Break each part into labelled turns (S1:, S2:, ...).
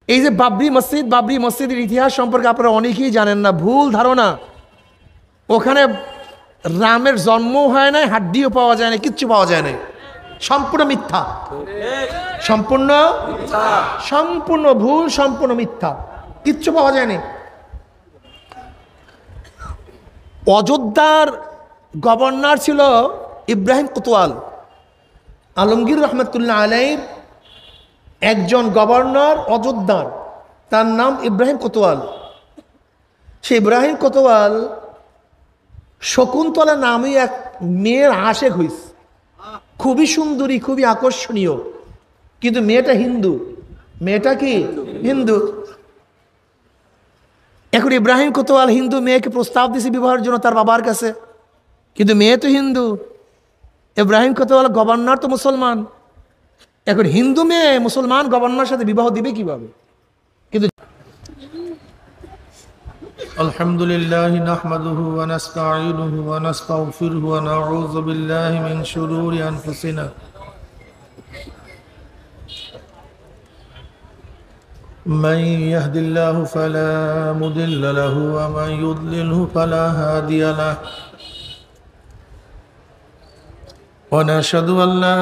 S1: এই যে বাবরি মসজিদের ইতিহাস সম্পর্কে আপনারা অনেকেই জানেন না, ভুল ধারণা। ওখানে রামের জন্ম হয় নাই, হাড্ডিও পাওয়া যায় না, কিচ্ছু পাওয়া যায় না, সম্পূর্ণ মিথ্যা, সম্পূর্ণ সম্পূর্ণ ভুল, সম্পূর্ণ মিথ্যা, কিচ্ছু পাওয়া যায়নি। অযোধ্যার গভর্নর ছিল ইব্রাহিম কোতোয়াল, আলমগীর রহমতুল্লাহ আলাইহির একজন গভর্নর অযোধ্যার, তার নাম ইব্রাহিম কোতোয়াল। সে ইব্রাহিম কোতোয়াল শকুন্তলা নামে এক মেয়ের আশেক হইছে, খুবই সুন্দরী, খুবই আকর্ষণীয়, কিন্তু মেয়েটা হিন্দু। মেয়েটা কি হিন্দু। এখন ইব্রাহিম কোতোয়াল হিন্দু মেয়েকে প্রস্তাব দিয়েছে বিবাহের জন্য তার বাবার কাছে, কিন্তু মেয়ে তো হিন্দু। ইব্রাহিম কোতোয়াল গভর্নর তো মুসলমান, এখন হিন্দু মেয়ে মুসলমান গভর্নরের সাথে বিবাহ দিবে কিভাবে? কিন্তু আলহামদুলিল্লাহ নাহমাদুহু ওয়া নাস্তাঈনুহু ওয়া নাস্তাগফিরুহু ওয়া নাউযু বিল্লাহি মিন শুরুরি আনফুসিনা من يهد الله فلا مضل له ومن يضلله فلا هادي له ونشهد أن لا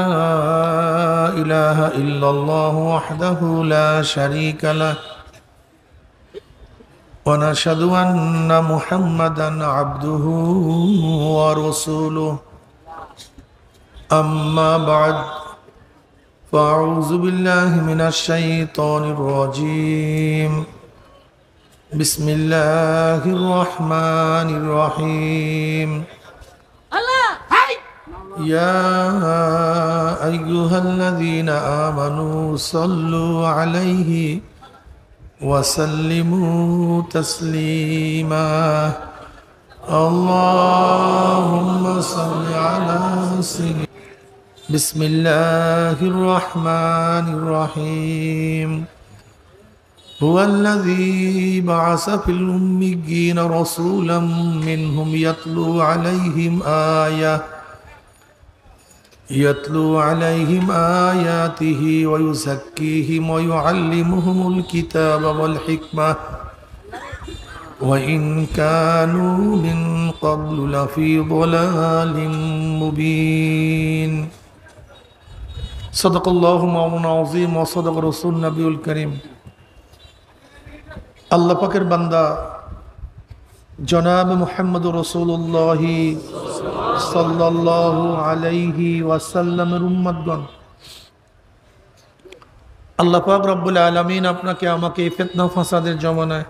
S1: إله إلا الله وحده لا شريك له ونشهد أن محمدا عبده ورسوله أما بعد فأعوذ بالله من الشيطان الرجيم بسم الله الرحمن الرحيم يا أيها الذين آمنوا صلوا عليه وسلموا تسليما اللهم صل على سيدنا بسم الله الرحمن الرحيم هو الذي بعث في الأميين رسولا منهم يتلو عليهم آياته ويزكيهم ويعلمهم الكتاب والحكمة وإن كانوا من قبل لفي ضلال مبين صدق الله مولانا العظيم وصدق رسول النبي الكريم আল্লাহ পাকের বান্দা জনাব মুহাম্মদ রাসূলুল্লাহ সাল্লাল্লাহু আলাইহি ওয়াসাল্লামের উম্মতগণ, আল্লাহ পাক রব্বুল আলামিন আপনাকে আমাকে এই ফিতনা ফাসাদের জমানায়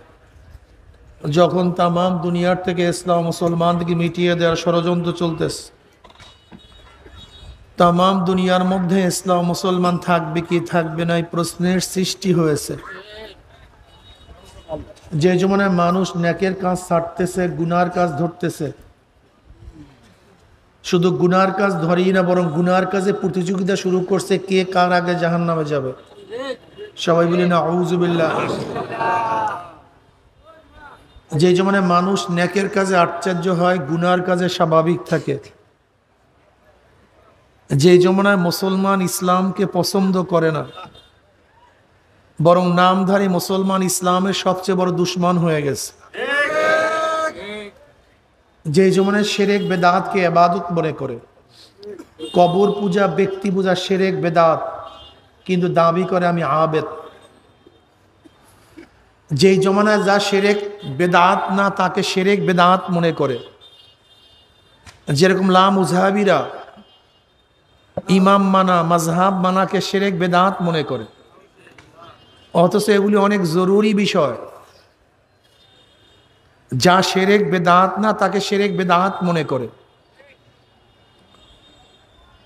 S1: যখন তামাম দুনিয়ার থেকে ইসলাম মুসলমানকে মিটিয়ে দেওয়ার ষড়যন্ত্র চলতেছে, তামাম দুনিয়ার মধ্যে ইসলাম মুসলমান থাকবে কি থাকবে না এই প্রশ্নের সৃষ্টি হয়েছে। যে জমানায় মানুষ নেকের কাজ ছাড়তেছে, গুনার কাজ ধরতেছে, শুধু গুনার কাজ ধরেই না বরং গুনার কাজে প্রতিযোগিতা শুরু করছে, কে কার আগে জাহান্নামে যাবে। সবাই বলি না আউযু বিল্লাহ। যে জমানায় মানুষ নেকের কাজে আশ্চর্য হয়, গুনার কাজে স্বাভাবিক থাকে, যে জমানায় মুসলমান ইসলামকে পছন্দ করে না বরং নামধারী মুসলমান ইসলামের সবচেয়ে বড় দুশ্মন হয়ে গেছে, যে জমানায় শিরক বেদাতকে ইবাদত মনে করে, কবর পূজা, ব্যক্তি পূজা শিরক বেদাত, কিন্তু দাবি করে আমি আবেদ। যেই জমানায় যা শিরক বেদাত না তাকে শিরক বেদাত মনে করে, যেরকম লা মুযহাবিরা ইমাম মানা মাযহাব মানাকে শিরক বেদাত মনে করে, অথচ এগুলি অনেক জরুরি বিষয়। যা শিরক বেদাত না তাকে শিরক বেদাত মনে করে।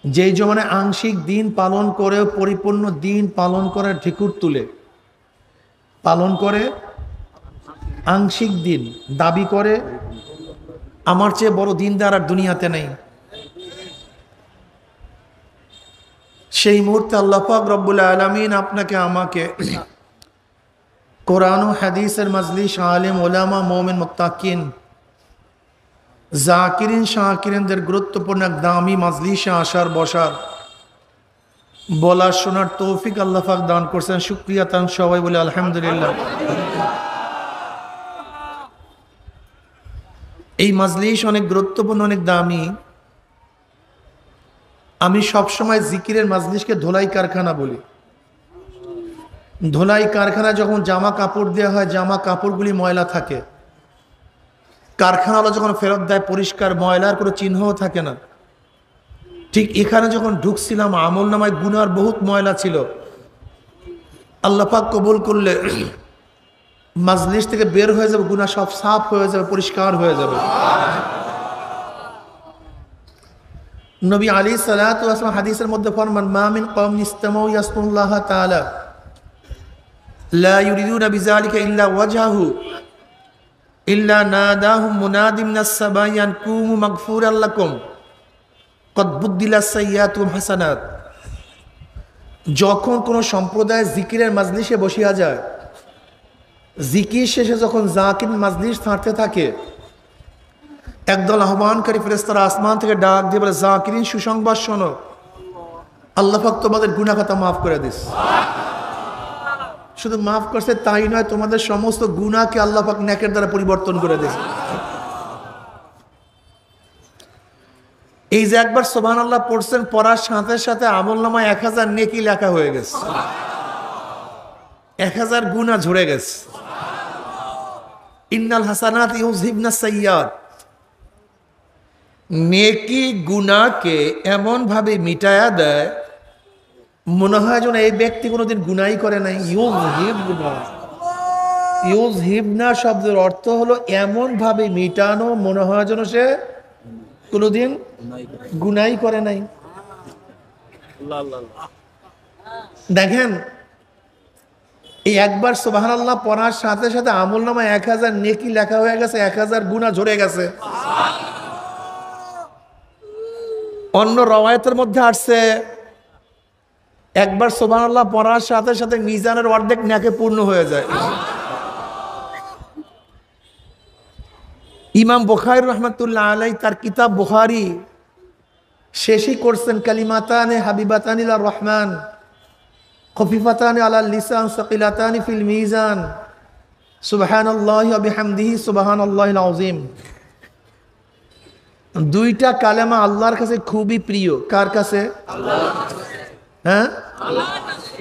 S1: যেই জমানায় আংশিক দিন পালন করে পরিপূর্ণ দিন পালন করার ঢেকুর তুলে, পালন করে আংশিক দিন, দাবি করে আমার চেয়ে বড় দিনদার আর দুনিয়াতে নেই, সেই মুহূর্তে আল্লাহ পাক রব্বুল আলামিন আপনাকে আমাকে কোরআন ও হাদিসের মজলিস, আলেম ওলামা, মুমিন, মুত্তাকিন, জাকিরিন শাকিরিনদের গুরুত্বপূর্ণ এক দামি মজলিসে আসার বসার বলা শোনার তৌফিক আল্লাহ পাক দান করছেন, শুকরিয়া তান সবাই বলে আলহামদুলিল্লাহ। এই মাজলিস অনেক গুরুত্বপূর্ণ, অনেক দামি। আমি সবসময় জিকিরের মাজলিসকে ধোলাই কারখানা বলি। ধোলাই কারখানা যখন জামা কাপড় দেওয়া হয়, জামা কাপড়গুলি ময়লা থাকে, কারখানাওয়ালা যখন ফেরত দেয় পরিষ্কার, ময়লার কোনো চিহ্নও থাকে না। ঠিক এখানে যখন ঢুকছিলাম আমল নামায় গুনার বহুত ময়লা ছিল। আল্লাহ পাক কবুল করলে মাজলিস থেকে বের হয়ে যাবে, গুনাহ সব সাফ হয়ে যাবে, পরিষ্কার হয়ে যাবে। নবী আলাইহিস সালাতু ওয়াস সালাম হাদিসের মধ্যে ফরমান, মা মিন কওমিন ইসতামাউ ইয়াসকুরুল্লাহ তাআলা লা ইউরিদুনা বিযালিকা ইল্লা ওয়াজহাহু ইল্লা নাদাহুম মুনাদিম মিনাস সামাইয়ান কুমু মাগফুরাল লাকুম কদ বুদ্দিলাস সাইয়্যাতুম হাসানাত। যখন কোনো সম্প্রদায় জিকিরের মাজলিসে বসিয়া যায়, জিকির শেষে যখন জাকির মাজলিস ছাড়তে থাকে, একদল আহ্বানকারী ফেরেশতারা আসমান থেকে ডাক দিয়ে বলে, জাকিরিন সুসংবাদ শোনো, আল্লাহ পাক তোমাদের গুনাহ খাতা মাফ করে দিস। শুধু মাফ করছে তাই নয়, তোমাদের সমস্ত গুনাহকে আল্লাহ পাক নেকের দ্বারা পরিবর্তন করে দিস। এই যে একবার সুবহানাল্লাহ পড়ছেন, পড়ার সাথে সাথে আমলনামায় 1000 নেকি লেখা হয়ে গেছে, 1000 গুনাহ ঝরে গেছে। ইন্নাল হাসানাত ইউযহিবনাস সাইয়্যাত। নেকি গুনাহকে এমন ভাবে মিটায়া দেয়, মনে হয় যেন এই ব্যক্তি কোনোদিন গুনাহই করে নাই। ইউযহিবনা শব্দের অর্থ হলো এমন ভাবে মিটানো, মনে হয় যেন সে কোনোদিন গুনাহই করে নাই। দেখেন, এই একবার সুবহানাল্লাহ পড়ার সাথে সাথে আমলনামায় 1000 নেকি লেখা হয়ে গেছে, 1000 গুনাহ ঝরে গেছে। অন্য রওয়ায়াতের মধ্যে আসছে, একবার সুবহানাল্লাহ পড়ার সাথে সাথে মিজানের অর্ধেক নেকি পূর্ণ হয়ে যায়। ইমাম বুখারী রাহমাতুল্লাহ আলাইহি তার কিতাব বুখারী শেষই করছেন, কালিমাতানে হাবিবাতানি ইলার রহমান খফিফাতানি আলাল লিসান সাকিলাতানি ফিল মিজান সুবহানাল্লাহি ওয়া বিহামদিহি সুবহানাল্লাহিল আযীম। দুইটা কালেমা আল্লাহর কাছে খুবই প্রিয়। কার কাছে? আল্লাহর কাছে। হ্যাঁ, আল্লাহর কাছে।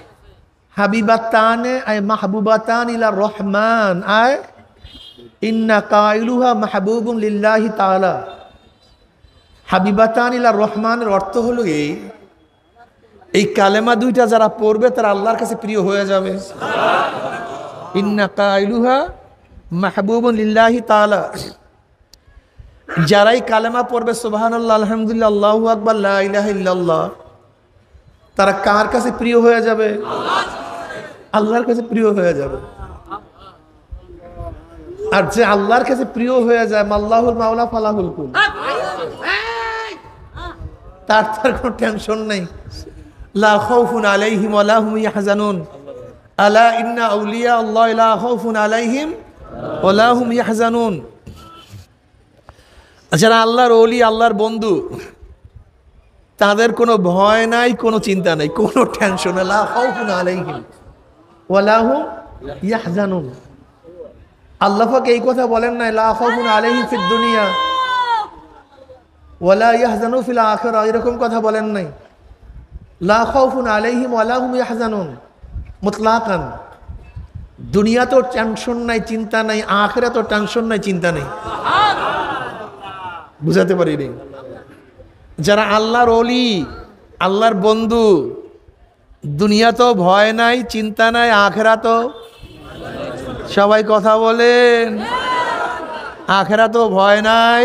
S1: হাবিবাতানে আই মাহবুবাতান ইলার রহমান আই ইন্না কাইলুহা মাহবুবুন লিল্লাহি তাআলা। হাবিবাতান ইলার রহমানের অর্থ হলো এই কালেমা দুইটা যারা পড়বে তারা আল্লাহর কাছে প্রিয় হয়ে যাবে। ইন্না কাইলুহা মাহবুবুন লিল্লাহি তাআলা। যারাই কালেমা পড়বে সুবহানাল্লাহ, আলহামদুলিল্লাহ, আল্লাহু আকবার, লা ইলাহা ইল্লাল্লাহ, তারা কার কাছে প্রিয় হয়ে যাবে? আল্লাহর কাছে প্রিয় হয়ে যাবে। আর যে আল্লাহর কাছে প্রিয় হয়ে যায়, মাল্লাহুল মাওলা ফালাহুল কুল, তার কোনো টেনশন নেই। লা খাউফুন আলাইহিম ওয়া লা হুম ইয়াহজানুন আলা ইন্না আউলিয়া আল্লাহ লা খাউফুন আলাইহিম ওয়া লা হুম ইয়াহজানুন। যারা আল্লাহর ওলি, আল্লাহর বন্ধু, তাদের কোনো ভয় নাই, কোনো চিন্তা নাই, কোনো টেনশন নাই। লা খাউফুন আলাইহিম ওয়া লা হুম ইয়াহজানুন। আল্লাহ পাক এই কথা বলেন নাই, লা খাউফুন আলাইহিম ফিদ দুনিয়া ওয়া লা ইয়াহজানু ফিল আখিরা, এরকম কথা বলেন নাই। লা খাউফুন আলাইহিম ওয়া লা হুম ইয়াহজানুন মুতলাকান। দুনিয়াতেও টেনশন নাই, চিন্তা নাই, আখিরাতেও টেনশন নাই, চিন্তা নেই। বুঝাতে পারিনি? যারা আল্লাহর ওলি, আল্লাহর বন্ধু, দুনিয়াতেও ভয় নাই, চিন্তা নাই, আখিরাতেও, সবাই কথা বলেন, আখিরাতেও ভয় নাই।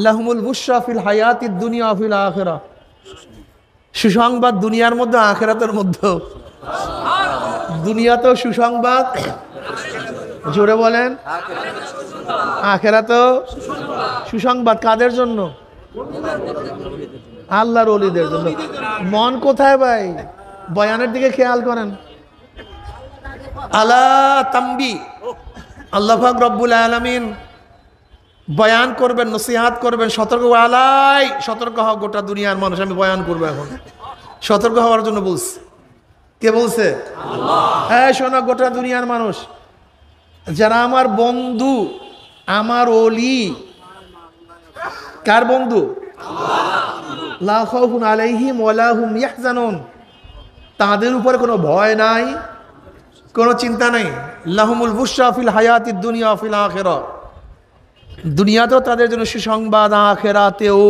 S1: লাহুমুল বুশরা ফিল হায়াতিদ দুনিয়া ওয়া ফিল আখিরাহ। সুসংবাদ দুনিয়ার মধ্যে, আখিরাতের মধ্যে। দুনিয়াতেও সুসংবাদ, জোরে বলেন, আখিরাতেও সুসংবাদ। কাদের জন্য? আল্লাহর ওলিদের জন্য। মন কোথায় ভাই? বয়ানের দিকে খেয়াল করেন। আলা তাম্বি, আল্লাহ পাক রব্বুল আলামিন বয়ান করবেন, নসিহাত করবেন, সতর্ক আলাই, সতর্ক হও গোটা দুনিয়ার মানুষ, আমি বয়ান করবো এখন। সতর্ক হওয়ার জন্য বলছে। কে বলছে? হ্যাঁ, শোনো গোটা দুনিয়ার মানুষ, যারা আমার বন্ধু, আমার ওলি, কার বন্ধু? লা খাউফুন আলাইহিম ওয়ালা হুম ইয়াহজানুন, তাদের উপরে কোনো ভয় নাই, কোনো চিন্তা নাই। লাহুমুল বুশরা ফিল হায়াতিদ দুনিয়া ফিল আখিরাহ, দুনিয়াতেও তাদের জন্য সুসংবাদ, আখিরাতেও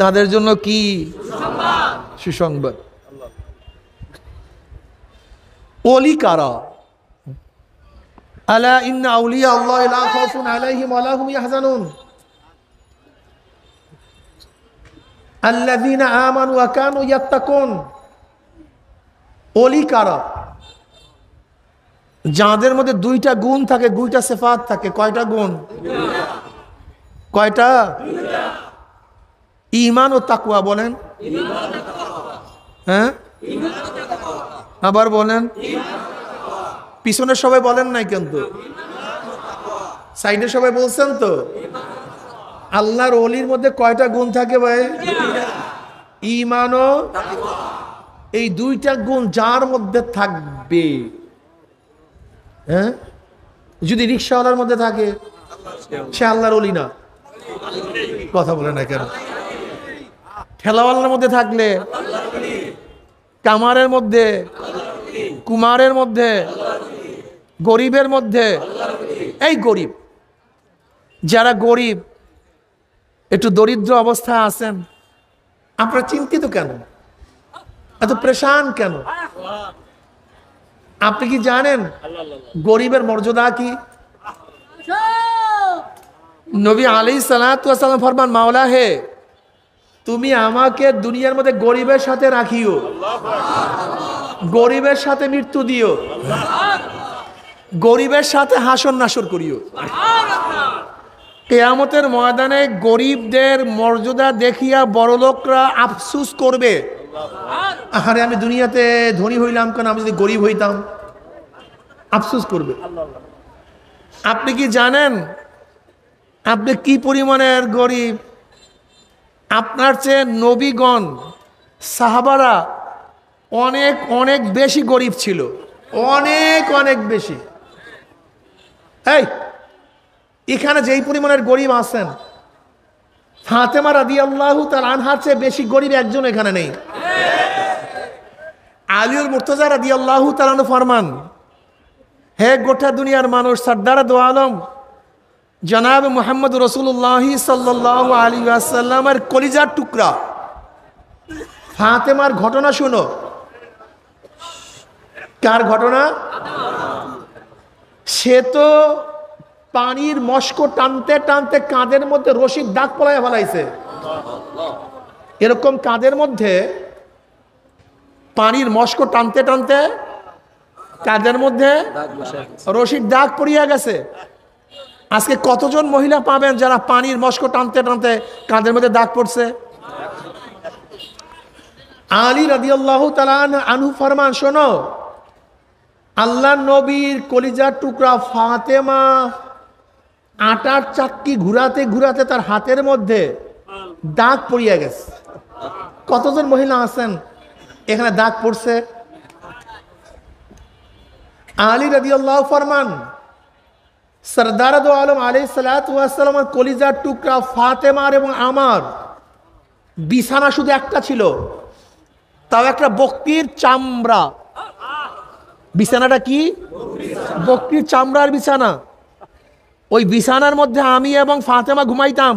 S1: তাদের জন্য কি সুসংবাদ। ওলি কারা? আলা ইন্না আউলিয়া আল্লাহ লা খাউফুন আলাইহিম ওয়ালা হুম ইয়াহজানুন আল্লাযীনা আমানু ওয়া কানু ইয়াত্তাকুন। ওলি কারা? যাদের মধ্যে দুইটা গুণ থাকে, দুইটা সিফাত থাকে। কয়টা গুণ? কয়টা? ঈমান ও তাকওয়া। বলেন। হ্যাঁ, আবার বলেন। পিছনে সবাই বলেন নাই কিন্তু, সাইডে সবাই বলছেন তো। আল্লাহর ওলির মধ্যে কয়টা গুণ থাকে ভাই? ঈমান ও তাকওয়া। এই দুইটা গুণ যার মধ্যে থাকবে, হ্যাঁ, যদি রিকশাওয়ালার মধ্যে থাকে সে আল্লাহর ওলি না। কথা বলে না কেন? ঠেলাওয়ালার মধ্যে থাকলে, কামারের মধ্যে, কুমারের মধ্যে, গরিবের মধ্যে, এই গরিব, যারা গরিব, একটু দরিদ্র অবস্থায় আছেন, আপনারা চিন্তিত কেন? এত প্রেশান কেন? আপনি কি জানেন গরিবের মর্যাদা কি? নবী আলাইহিস সালাতু ওয়াস সালাম ফরমান, মাওলা হে, তুমি আমাকে দুনিয়ার মধ্যে গরিবের সাথে রাখিও, গরিবের সাথে মৃত্যু দিও, গরিবের সাথে হাসর নাসর করিও। কিয়ামতের ময়দানে গরিবদের মর্যাদা দেখিয়া বড়লোকরা আফসোস করবে, আরে আমি দুনিয়াতে ধনী হইলাম কেন, আমি যদি গরিব হইতাম। আফসোস করবে। আপনি কি জানেন আপনি কি পরিমাণের গরিব? আপনার চেয়ে নবীগণ, সাহাবারা অনেক অনেক বেশি গরিব ছিল, অনেক অনেক বেশি। এই এখানে যেই পরিমাণের গরিব আছেন, ফাতেমা রাদিয়াল্লাহু তাআলা আনহার চেয়ে বেশি গরিব একজন এখানে নেই। আলীউল মুর্তজা রাদিয়াল্লাহু তাআলা ফরমান, হে গোটা দুনিয়ার মানুষ, সরদার দো আলম জনাব মুহাম্মদ রাসূলুল্লাহ সাল্লাল্লাহু আলাইহি ওয়াসাল্লামের কলিজার টুকরা ফাতেমার ঘটনা শুনো। কার ঘটনা? সে তো পানির মস্ক টানতে টানতে কাঁধের মধ্যে রশির দাগ পলায় ফেলাইছে। এরকম কাঁধের মধ্যে পানির মস্ক টানতে টানতে কাঁধের মধ্যে রশির দাগ পড়িয়া গেছে। আজকে কতজন মহিলা পাবেন যারা পানির মস্ক টানতে টানতে কাঁধের মধ্যে দাগ পড়ছে? আলী রাদিয়াল্লাহু তাআলা আনহু ফরমান, শোনো, আল্লাহর নবীর কলিজার টুকরা ফাতেমা আটার চাক্কি ঘুরাতে ঘুরাতে তার হাতের মধ্যে দাগ পড়িয়া গেছে। কতজন মহিলা আছেন এখানে দাগ পড়ছে? আলী রাদিয়াল্লাহু ফরমান, সরদার দো আলম আলাইহিস সালাতু ওয়াস সালামের কলিজার টুকরা ফাতেমার এবং আমার বিছানা শুধু একটা ছিল, তাও একটা বকরির চামড়া। বিছানাটা কি? বকরির চামড়ার বিছানা। ওই বিছানার মধ্যে আমি এবং ফাতেমা ঘুমাইতাম,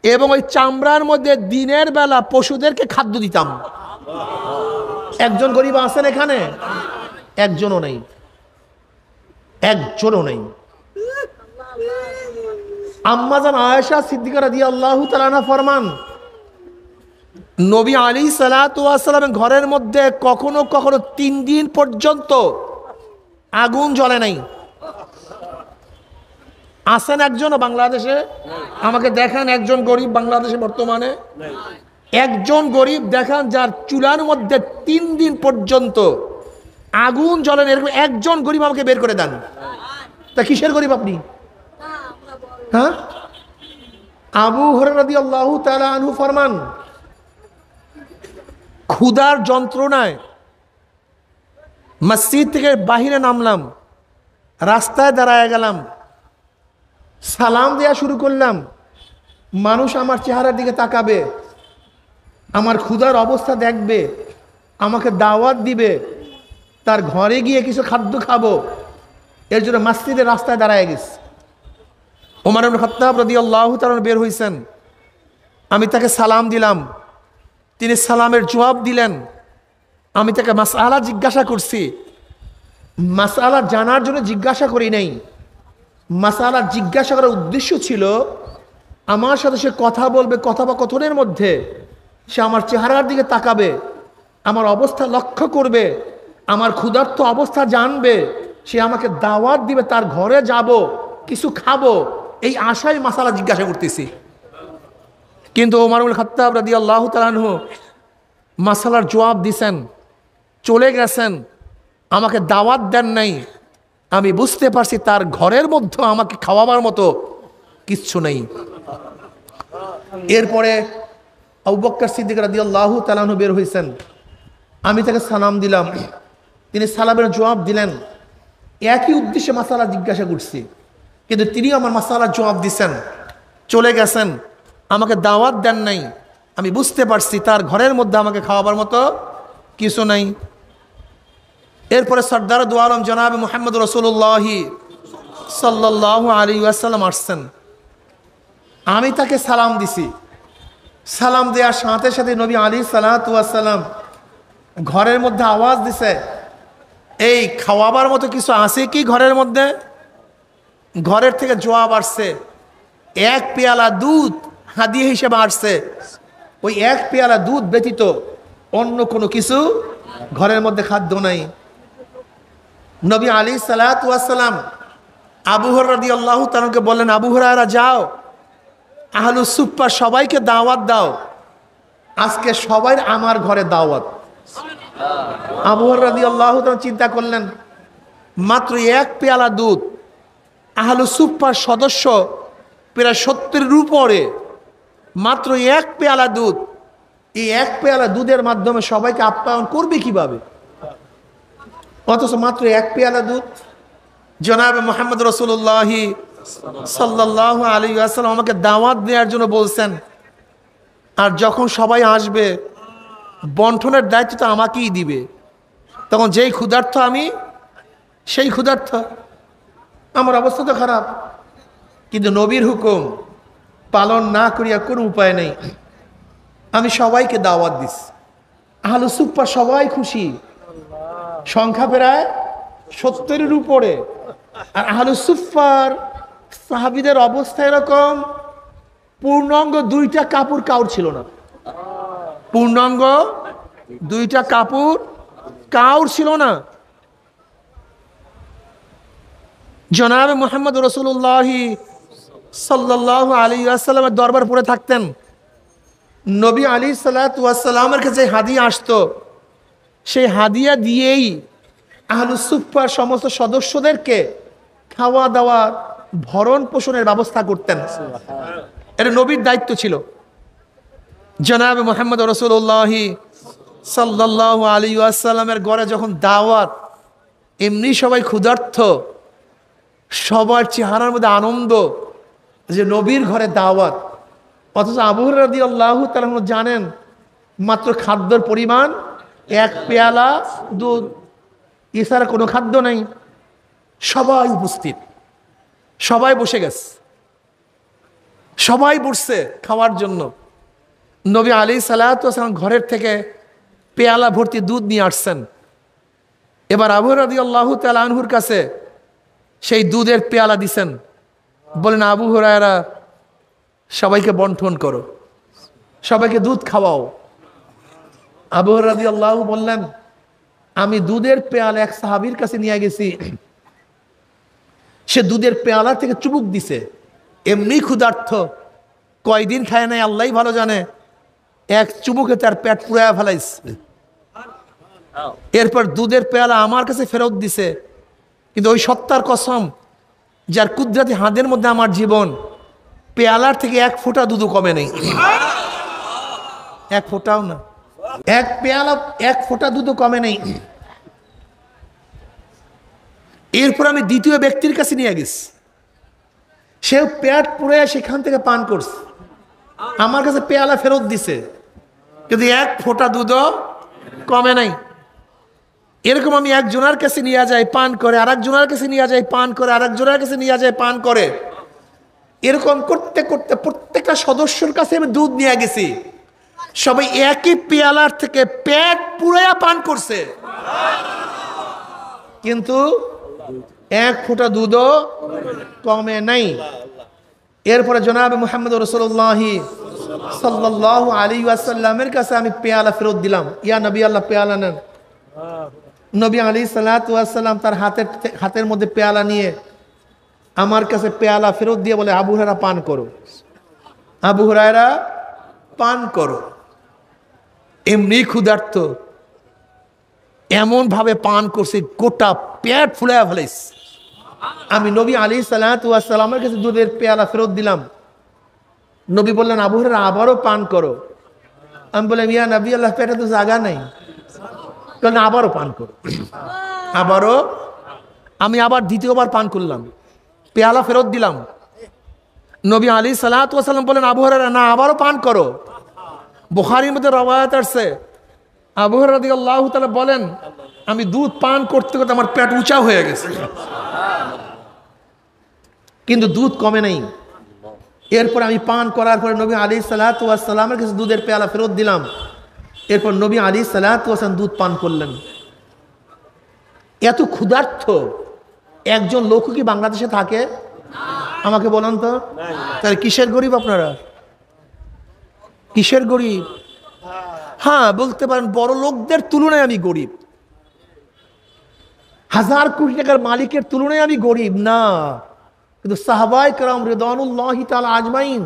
S1: এবং ওই চামড়ার মধ্যে দিনের বেলা পশুদেরকে খাদ্য দিতাম। একজন গরিব আছেন এখানে? একজনও নেই, একজনও নেই। আম্মাজান আয়েশা সিদ্দিকা রাদিয়াল্লাহু তাআলা আনহা ফরমান, নবী আলাইহিস সালাতু ওয়াস সালামের ঘরের মধ্যে কখনো কখনো 3 দিন পর্যন্ত আগুন জ্বলে নাই। আছেন একজনও বাংলাদেশে? আমাকে দেখান একজন গরিব বাংলাদেশে বর্তমানে, একজন গরিব দেখান যার চুলার মধ্যে 3 দিন পর্যন্ত আগুন জ্বলে না, এরকম একজন গরিব আমাকে বের করে দেন। তা কিসের গরিব আপনি? হ্যাঁ, আবু হুরায়রা রাদিয়াল্লাহু তাআলা আনহু ফরমান, ক্ষুধার যন্ত্রণায় মসজিদ থেকে বাহিরে নামলাম, রাস্তায় দাঁড়ায় গেলাম, সালাম দেওয়া শুরু করলাম। মানুষ আমার চেহারার দিকে তাকাবে, আমার ক্ষুধার অবস্থা দেখবে, আমাকে দাওয়াত দিবে, তার ঘরে গিয়ে কিছু খাদ্য খাবো, এর জন্য মসজিদের রাস্তায় দাঁড়ায় গেছে। ওমর ইবনে খাত্তাব রাদিয়াল্লাহু তাআলা বের হইছেন, আমি তাকে সালাম দিলাম, তিনি সালামের জবাব দিলেন। আমি তাকে মাসআলা জিজ্ঞাসা করছি, মাসআলা জানার জন্য জিজ্ঞাসা করি নাই, মাসআলা জিজ্ঞাসা করার উদ্দেশ্য ছিল আমার সাথে সে কথা বলবে, কথোপকথনের মধ্যে সে আমার চেহারার দিকে তাকাবে, আমার অবস্থা লক্ষ্য করবে, আমার ক্ষুধার্ত অবস্থা জানবে, সে আমাকে দাওয়াত দিবে, তার ঘরে যাব, কিছু খাবো, এই আশায় মাসআলা জিজ্ঞাসা করতেছি। কিন্তু ওমর ইবনে খাত্তাব রাদিয়াল্লাহু তাআলা আনহু মাসআলার জবাব দিছেন, চলে গেছেন, আমাকে দাওয়াত দেন নাই। আমি বুঝতে পারছি তার ঘরের মধ্যে আমাকে খাওয়াবার মতো কিচ্ছু নেই। এরপরে আবু বকর সিদ্দিক রাদিয়াল্লাহু তাআলা আনহু বের হয়েছেন, আমি তাকে সালাম দিলাম, তিনি সালামের জবাব দিলেন। একই উদ্দেশ্যে মাসআলা জিজ্ঞাসা করছি, কিন্তু তিনি আমার মাসআলার জবাব দিছেন, চলে গেছেন, আমাকে দাওয়াত দেন নাই। আমি বুঝতে পারছি তার ঘরের মধ্যে আমাকে খাওয়াবার মতো কিছু নাই। এরপরে সরদার দু আলম জনাব মুহাম্মদ রাসূলুল্লাহ সাল্লাল্লাহু আলাইহি ওয়াসাল্লাম আসছেন, আমি তাকে সালাম দিছি। সালাম দেওয়ার সাথে সাথে নবী আলাইহিস সালাতু ওয়াস সালাম ঘরের মধ্যে আওয়াজ দিছে, এই খাওয়াবার মতো কিছু আছে কি ঘরের মধ্যে? ঘরের থেকে জবাব আসছে, এক পেয়ালা দুধ হাদিয়া হিসেবে আসছে, ওই এক পেয়ালা দুধ ব্যতীত অন্য কোনো কিছু ঘরের মধ্যে খাদ্য নাই। নবী আলাইহিস সালাতু ওয়াস সালাম আবু হুরায়রা রাদিয়াল্লাহু তাআলাকে বললেন, আবু হুরায়রা যাও, আহলুস সুফফা সবাইকে দাওয়াত দাও, আজকে সবাই আমার ঘরে দাওয়াত। আবু হুরায়রা রাদিয়াল্লাহু তাআলা চিন্তা করলেন, মাত্র এক পেয়ালা দুধ, আহলুস সুফফার সদস্য প্রায় 70-এর উপরে, মাত্র এক পেয়ালা দুধ, এই এক পেয়ালা দুধের মাধ্যমে সবাইকে আপ্যায়ন করবে কিভাবে? অথচ মাত্র এক পেয়ালা দুধ। জনাবে মুহাম্মদ রাসূলুল্লাহ সাল্লাল্লাহু আলাইহি ওয়াসাল্লাম আমাকে দাওয়াত দেওয়ার জন্য বলছেন, আর যখন সবাই আসবে বন্টনের দায়িত্ব তো আমাকেই দিবে, তখন যেই ক্ষুধার্ত আমি সেই ক্ষুধার্ত, আমার অবস্থা তো খারাপ। কিন্তু নবীর হুকুম পালন না করিয়া কোনো উপায় নেই, আমি সবাইকে দাওয়াত দিস। আহলুস সুফফা সবাই খুশি, সংখ্যা প্রায় 70-এর উপরে। আর আহলুস সুফফার সাহাবীদের অবস্থা এরকম, পূর্ণাঙ্গ 2টা কাপড় কাউর ছিল না, পূর্ণাঙ্গ 2টা কাপড় কাউর ছিল না। জনাব মুহাম্মদ রাসূলুল্লাহ সাল্লাল্লাহু আলাইহি ওয়াসাল্লামের দরবার পড়ে থাকতেন। নবী আলাইহিস সালাতু ওয়াস সালামের কাছে হাদিয়া আসতো, সেই হাদিয়া দিয়েই আহলুস সুফফার সমস্ত সদস্যদেরকে খাওয়া দাওয়া ভরণ পোষণের ব্যবস্থা করতেন। এটা নবীর দায়িত্ব ছিল। জনাব মুহাম্মদ রাসূলুল্লাহ সাল্লাল্লাহু আলাইহি ওয়াসাল্লামের ঘরে যখন দাওয়াত, এমনি সবাই ক্ষুধার্ত, সবার চেহারার মধ্যে আনন্দ যে নবীর ঘরে দাওয়াত। অথচ আবু হুরায়রা রাদিয়াল্লাহু তাআলা জানেন মাত্র খাদ্যের পরিমাণ এক পেয়ালা দুধ, এছাড়া কোনো খাদ্য নেই। সবাই উপস্থিত, সবাই বসে গেছে, সবাই বসছে খাওয়ার জন্য। নবী আলাইহিস সালাতু ওয়াস সালাম ঘরের থেকে পেয়ালা ভর্তি দুধ নিয়ে আসছেন। এবার আবু হুরায়রা রাদিয়াল্লাহু তাআলা আনহুর কাছে সেই দুধের পেয়ালা দিছেন, বলেন, আবু হুরায়রা সবাইকে বন্টন করো, সবাইকে দুধ খাওয়াও। আবু হুরায়রা রাদিয়াল্লাহু বললেন, আমি দুধের পেয়ালা এক সাহাবীর কাছে নিয়ে গেছি, সে দুধের পেয়ালা থেকে চুমুক দিছে, এমনি ক্ষুধার্ত, কয়দিন খায় নাই আল্লাহই ভালো জানে, এক চুমুকে তার পেট পুরায়া ফেলাইছে। এরপর দুধের পেয়ালা আমার কাছে ফেরত দিছে, কিন্তু ওই সত্তার কসম যার কুদরতি হাতের মধ্যে আমার জীবন, পেয়ালার থেকে এক ফোঁটা দুধ কমে নেই, এক ফোঁটাও না। এক পেয়ালা এক ফোঁটা দুধও কমে নেই। এরপর আমি দ্বিতীয় ব্যক্তির কাছে নিয়ে গেছি, সেও পেট পুড়ে সেখান থেকে পান করছে, আমার কাছে পেয়ালা ফেরত দিছে, কিন্তু এক ফোঁটা দুধও কমে নাই। এরকম আমি একজনের কাছে নিয়ে যাই, পান করে, আর একজনের কাছে নিয়ে যাই, পান করে, আর একজনের কাছে নিয়ে যাই, পান করে। এরকম করতে করতে প্রত্যেকটা সদস্যর কাছে আমি দুধ নিয়ে গেছি, সবাই একই পেয়ালার থেকে পেট পুড়াইয়া পান করছে, কিন্তু এক ফোঁটা দুধও কমে নাই। এরপরে জনাবে মুহাম্মদ রাসূলুল্লাহ সাল্লাল্লাহু আলাইহি ওয়াসাল্লামের কাছে আমি পেয়ালা ফেরত দিলাম, ইয়া নবী আল্লাহ পেয়ালা নেন। নবী আলাইহিস সালাতু ওয়াস সালাম তার হাতের মধ্যে পেয়ালা নিয়ে আমার কাছে পেয়ালা ফেরত দিয়ে বলে, আবু হুরায়রা পান করো, আবু হুরায়রা পান করো। এমনি ক্ষুধার্ত, এমন ভাবে পান করছে গোটা পেট ফুলাইয়া ফেলাইছে। আমি নবী আলাইহিস সালাতু ওয়াস সালামের কাছে দুধের পেয়ালা ফেরত দিলাম। নবী বললেন, আবু হুরায়রা আবারও পান করো। আমি বললাম, ইয়া নবী আল্লাহ, পেটে তো জায়গা নেই। বললেন, আবারও পান করো। আবারও আমি আবার দ্বিতীয়বার পান করলাম, পেয়ালা ফেরত দিলাম। নবী আলাইহিস সালাতু ওয়াস সালাম বললেন, আবু হুরায়রা না, আবারও পান করো। বুখারীর মধ্যে রওয়ায়াত আছে, আবু হুরায়রা রাদিয়াল্লাহু তাআলা বলেন, আমি দুধ পান করতে করতে আমার পেট উঁচা হয়ে গেছে, কিন্তু দুধ কমে নাই। এরপর আমি পান করার পরে নবী আলাইহিস সালাতু ওয়াস সালামের কাছে দুধের পেয়ালা ফেরত দিলাম। এরপর নবী আলাইহিস সালাতু ওয়াস সালাম দুধ পান করলেন। এত ক্ষুধার্ত একজন লোক কি বাংলাদেশে থাকে? আমাকে বলেন তো, তাহলে কিসের গরিব আপনারা? কিসের গরিব? হ্যাঁ, বলতে পারেন বড় লোকদের তুলনায় আমি গরিব, হাজার কোটি টাকার মালিকের তুলনায় আমি গরিব না। কিন্তু সাহাবায়ে কেরাম রিদওয়ানুল্লাহি তাআলা আজমাইন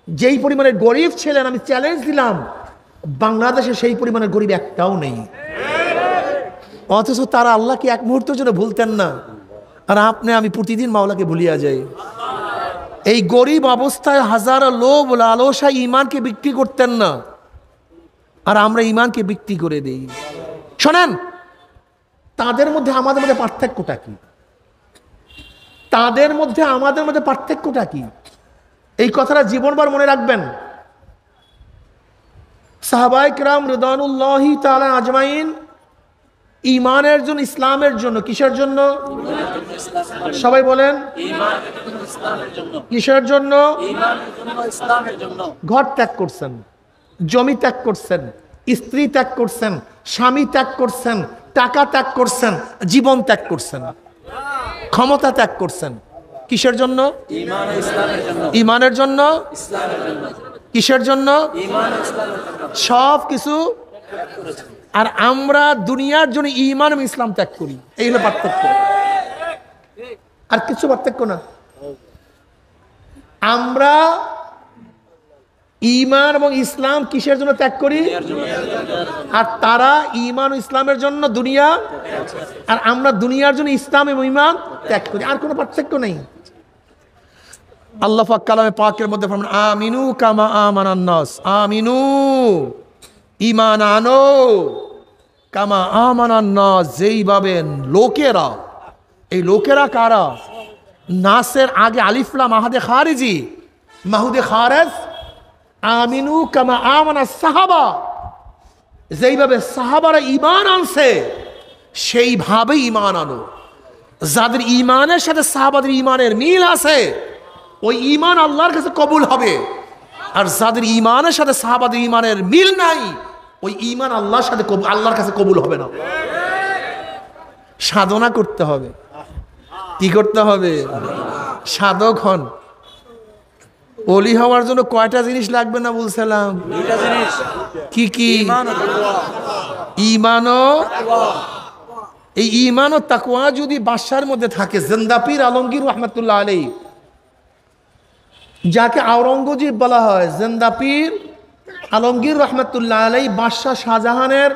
S1: যেই পরিমাণে গরিব ছিলেন, আমি চ্যালেঞ্জ দিলাম, বাংলাদেশে সেই পরিমাণের গরিব একটাও নেই। অথচ তারা আল্লাহকে এক মুহূর্তের জন্য ভুলতেন না, আর আপনি আমি প্রতিদিন মাওলাকে ভুলিয়া যাই। এই গরিব অবস্থায় হাজারো লোভ লালসা ঈমানকে বিক্রি করতেন না, আর আমরা ঈমানকে বিক্রি করে দেই। শোনেন, তাদের মধ্যে আমাদের মধ্যে পার্থক্যটা কি? তাদের মধ্যে আমাদের মধ্যে পার্থক্যটা কি? এই কথাটা জীবনভর মনে রাখবেন। সাহাবায়ে কেরাম রিদওয়ানুল্লাহি তাআলা আজমাইন ঈমানের জন্য, ইসলামের জন্য, কিসের জন্য? সবাই বলেন, কিসের জন্য? ঘর ত্যাগ করছেন, জমি ত্যাগ করছেন, স্ত্রী ত্যাগ করছেন, স্বামী ত্যাগ করছেন, টাকা ত্যাগ করছেন, জীবন ত্যাগ করছেন, ক্ষমতা ত্যাগ করছেন। কিসের জন্য? ঈমানের জন্য। কিসের জন্য? সব কিছু। আর আমরা দুনিয়ার জন্য ঈমান এবং ইসলাম ত্যাগ করি, এই হলো পার্থক্য, আর কিছু পার্থক্য না। আমরা ঈমান এবং ইসলাম কিসের জন্য ত্যাগ করি? আর তারা ঈমান ও ইসলামের জন্য দুনিয়া, আর আমরা দুনিয়ার জন্য ইসলাম এবং ঈমান ত্যাগ করি, আর কোনো পার্থক্য নেই। আল্লাহ পাক কালামে পাকের মধ্যে ফরমান, আমিনু কামা আমানান নাস, আমিনু, ঈমান আনো, কামা আমানান নাস, যেইভাবে লোকেরা, এই লোকেরা কারা? নাসের আগে আলিফ লাম মাহাদে খারিজি, মাহুদে খারেজ, আমিনু কামা আমানাস সাহাবা, যেইভাবে সাহাবারা ঈমান আনছে সেইভাবে ঈমান আনো। যাদের ঈমানের সাথে সাহাবাদের ঈমানের মিল আছে, ওই ঈমান আল্লাহর কাছে কবুল হবে। আর যাদের ঈমানের সাথে সাহাবাদের ঈমানের মিল নাই, ওই ঈমান আল্লাহর সাথে আল্লাহর কাছে কবুল হবে না। সাধনা করতে হবে। কি করতে হবে? সাধক হন। ওলি হওয়ার জন্য কয়টা জিনিস লাগবে না বলছিলাম? কি কি? ঈমান ও, এই ঈমান ও তাকওয়া যদি বাদশার মধ্যে থাকে, জিন্দা পীর আলমগীর রহমাতুল্লাহ আলাইহি, যাকে আওরঙ্গজেব বলা হয়, জিন্দা পীর আলমগীর রহমাতুল্লাহ আলাইহি বাদশাহ শাহজাহানের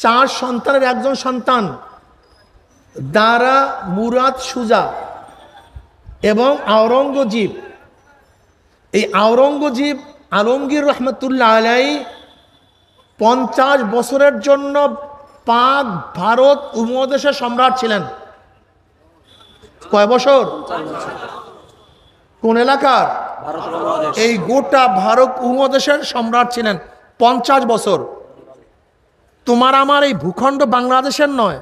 S1: 4 সন্তানের একজন সন্তান, দারা মুরাদ সুজা এবং আওরঙ্গজেব। এই আওরঙ্গজেব আলমগীর রহমাতুল্লাহ আলাইহি 50 বছরের জন্য পাক ভারত উপমহাদেশের সম্রাট ছিলেন। কয় বছর? কোন এলাকার? এই গোটা ভারত উপমহাদেশের সম্রাট ছিলেন 50 বছর। তোমার আমার এই ভূখণ্ড বাংলাদেশের নয়,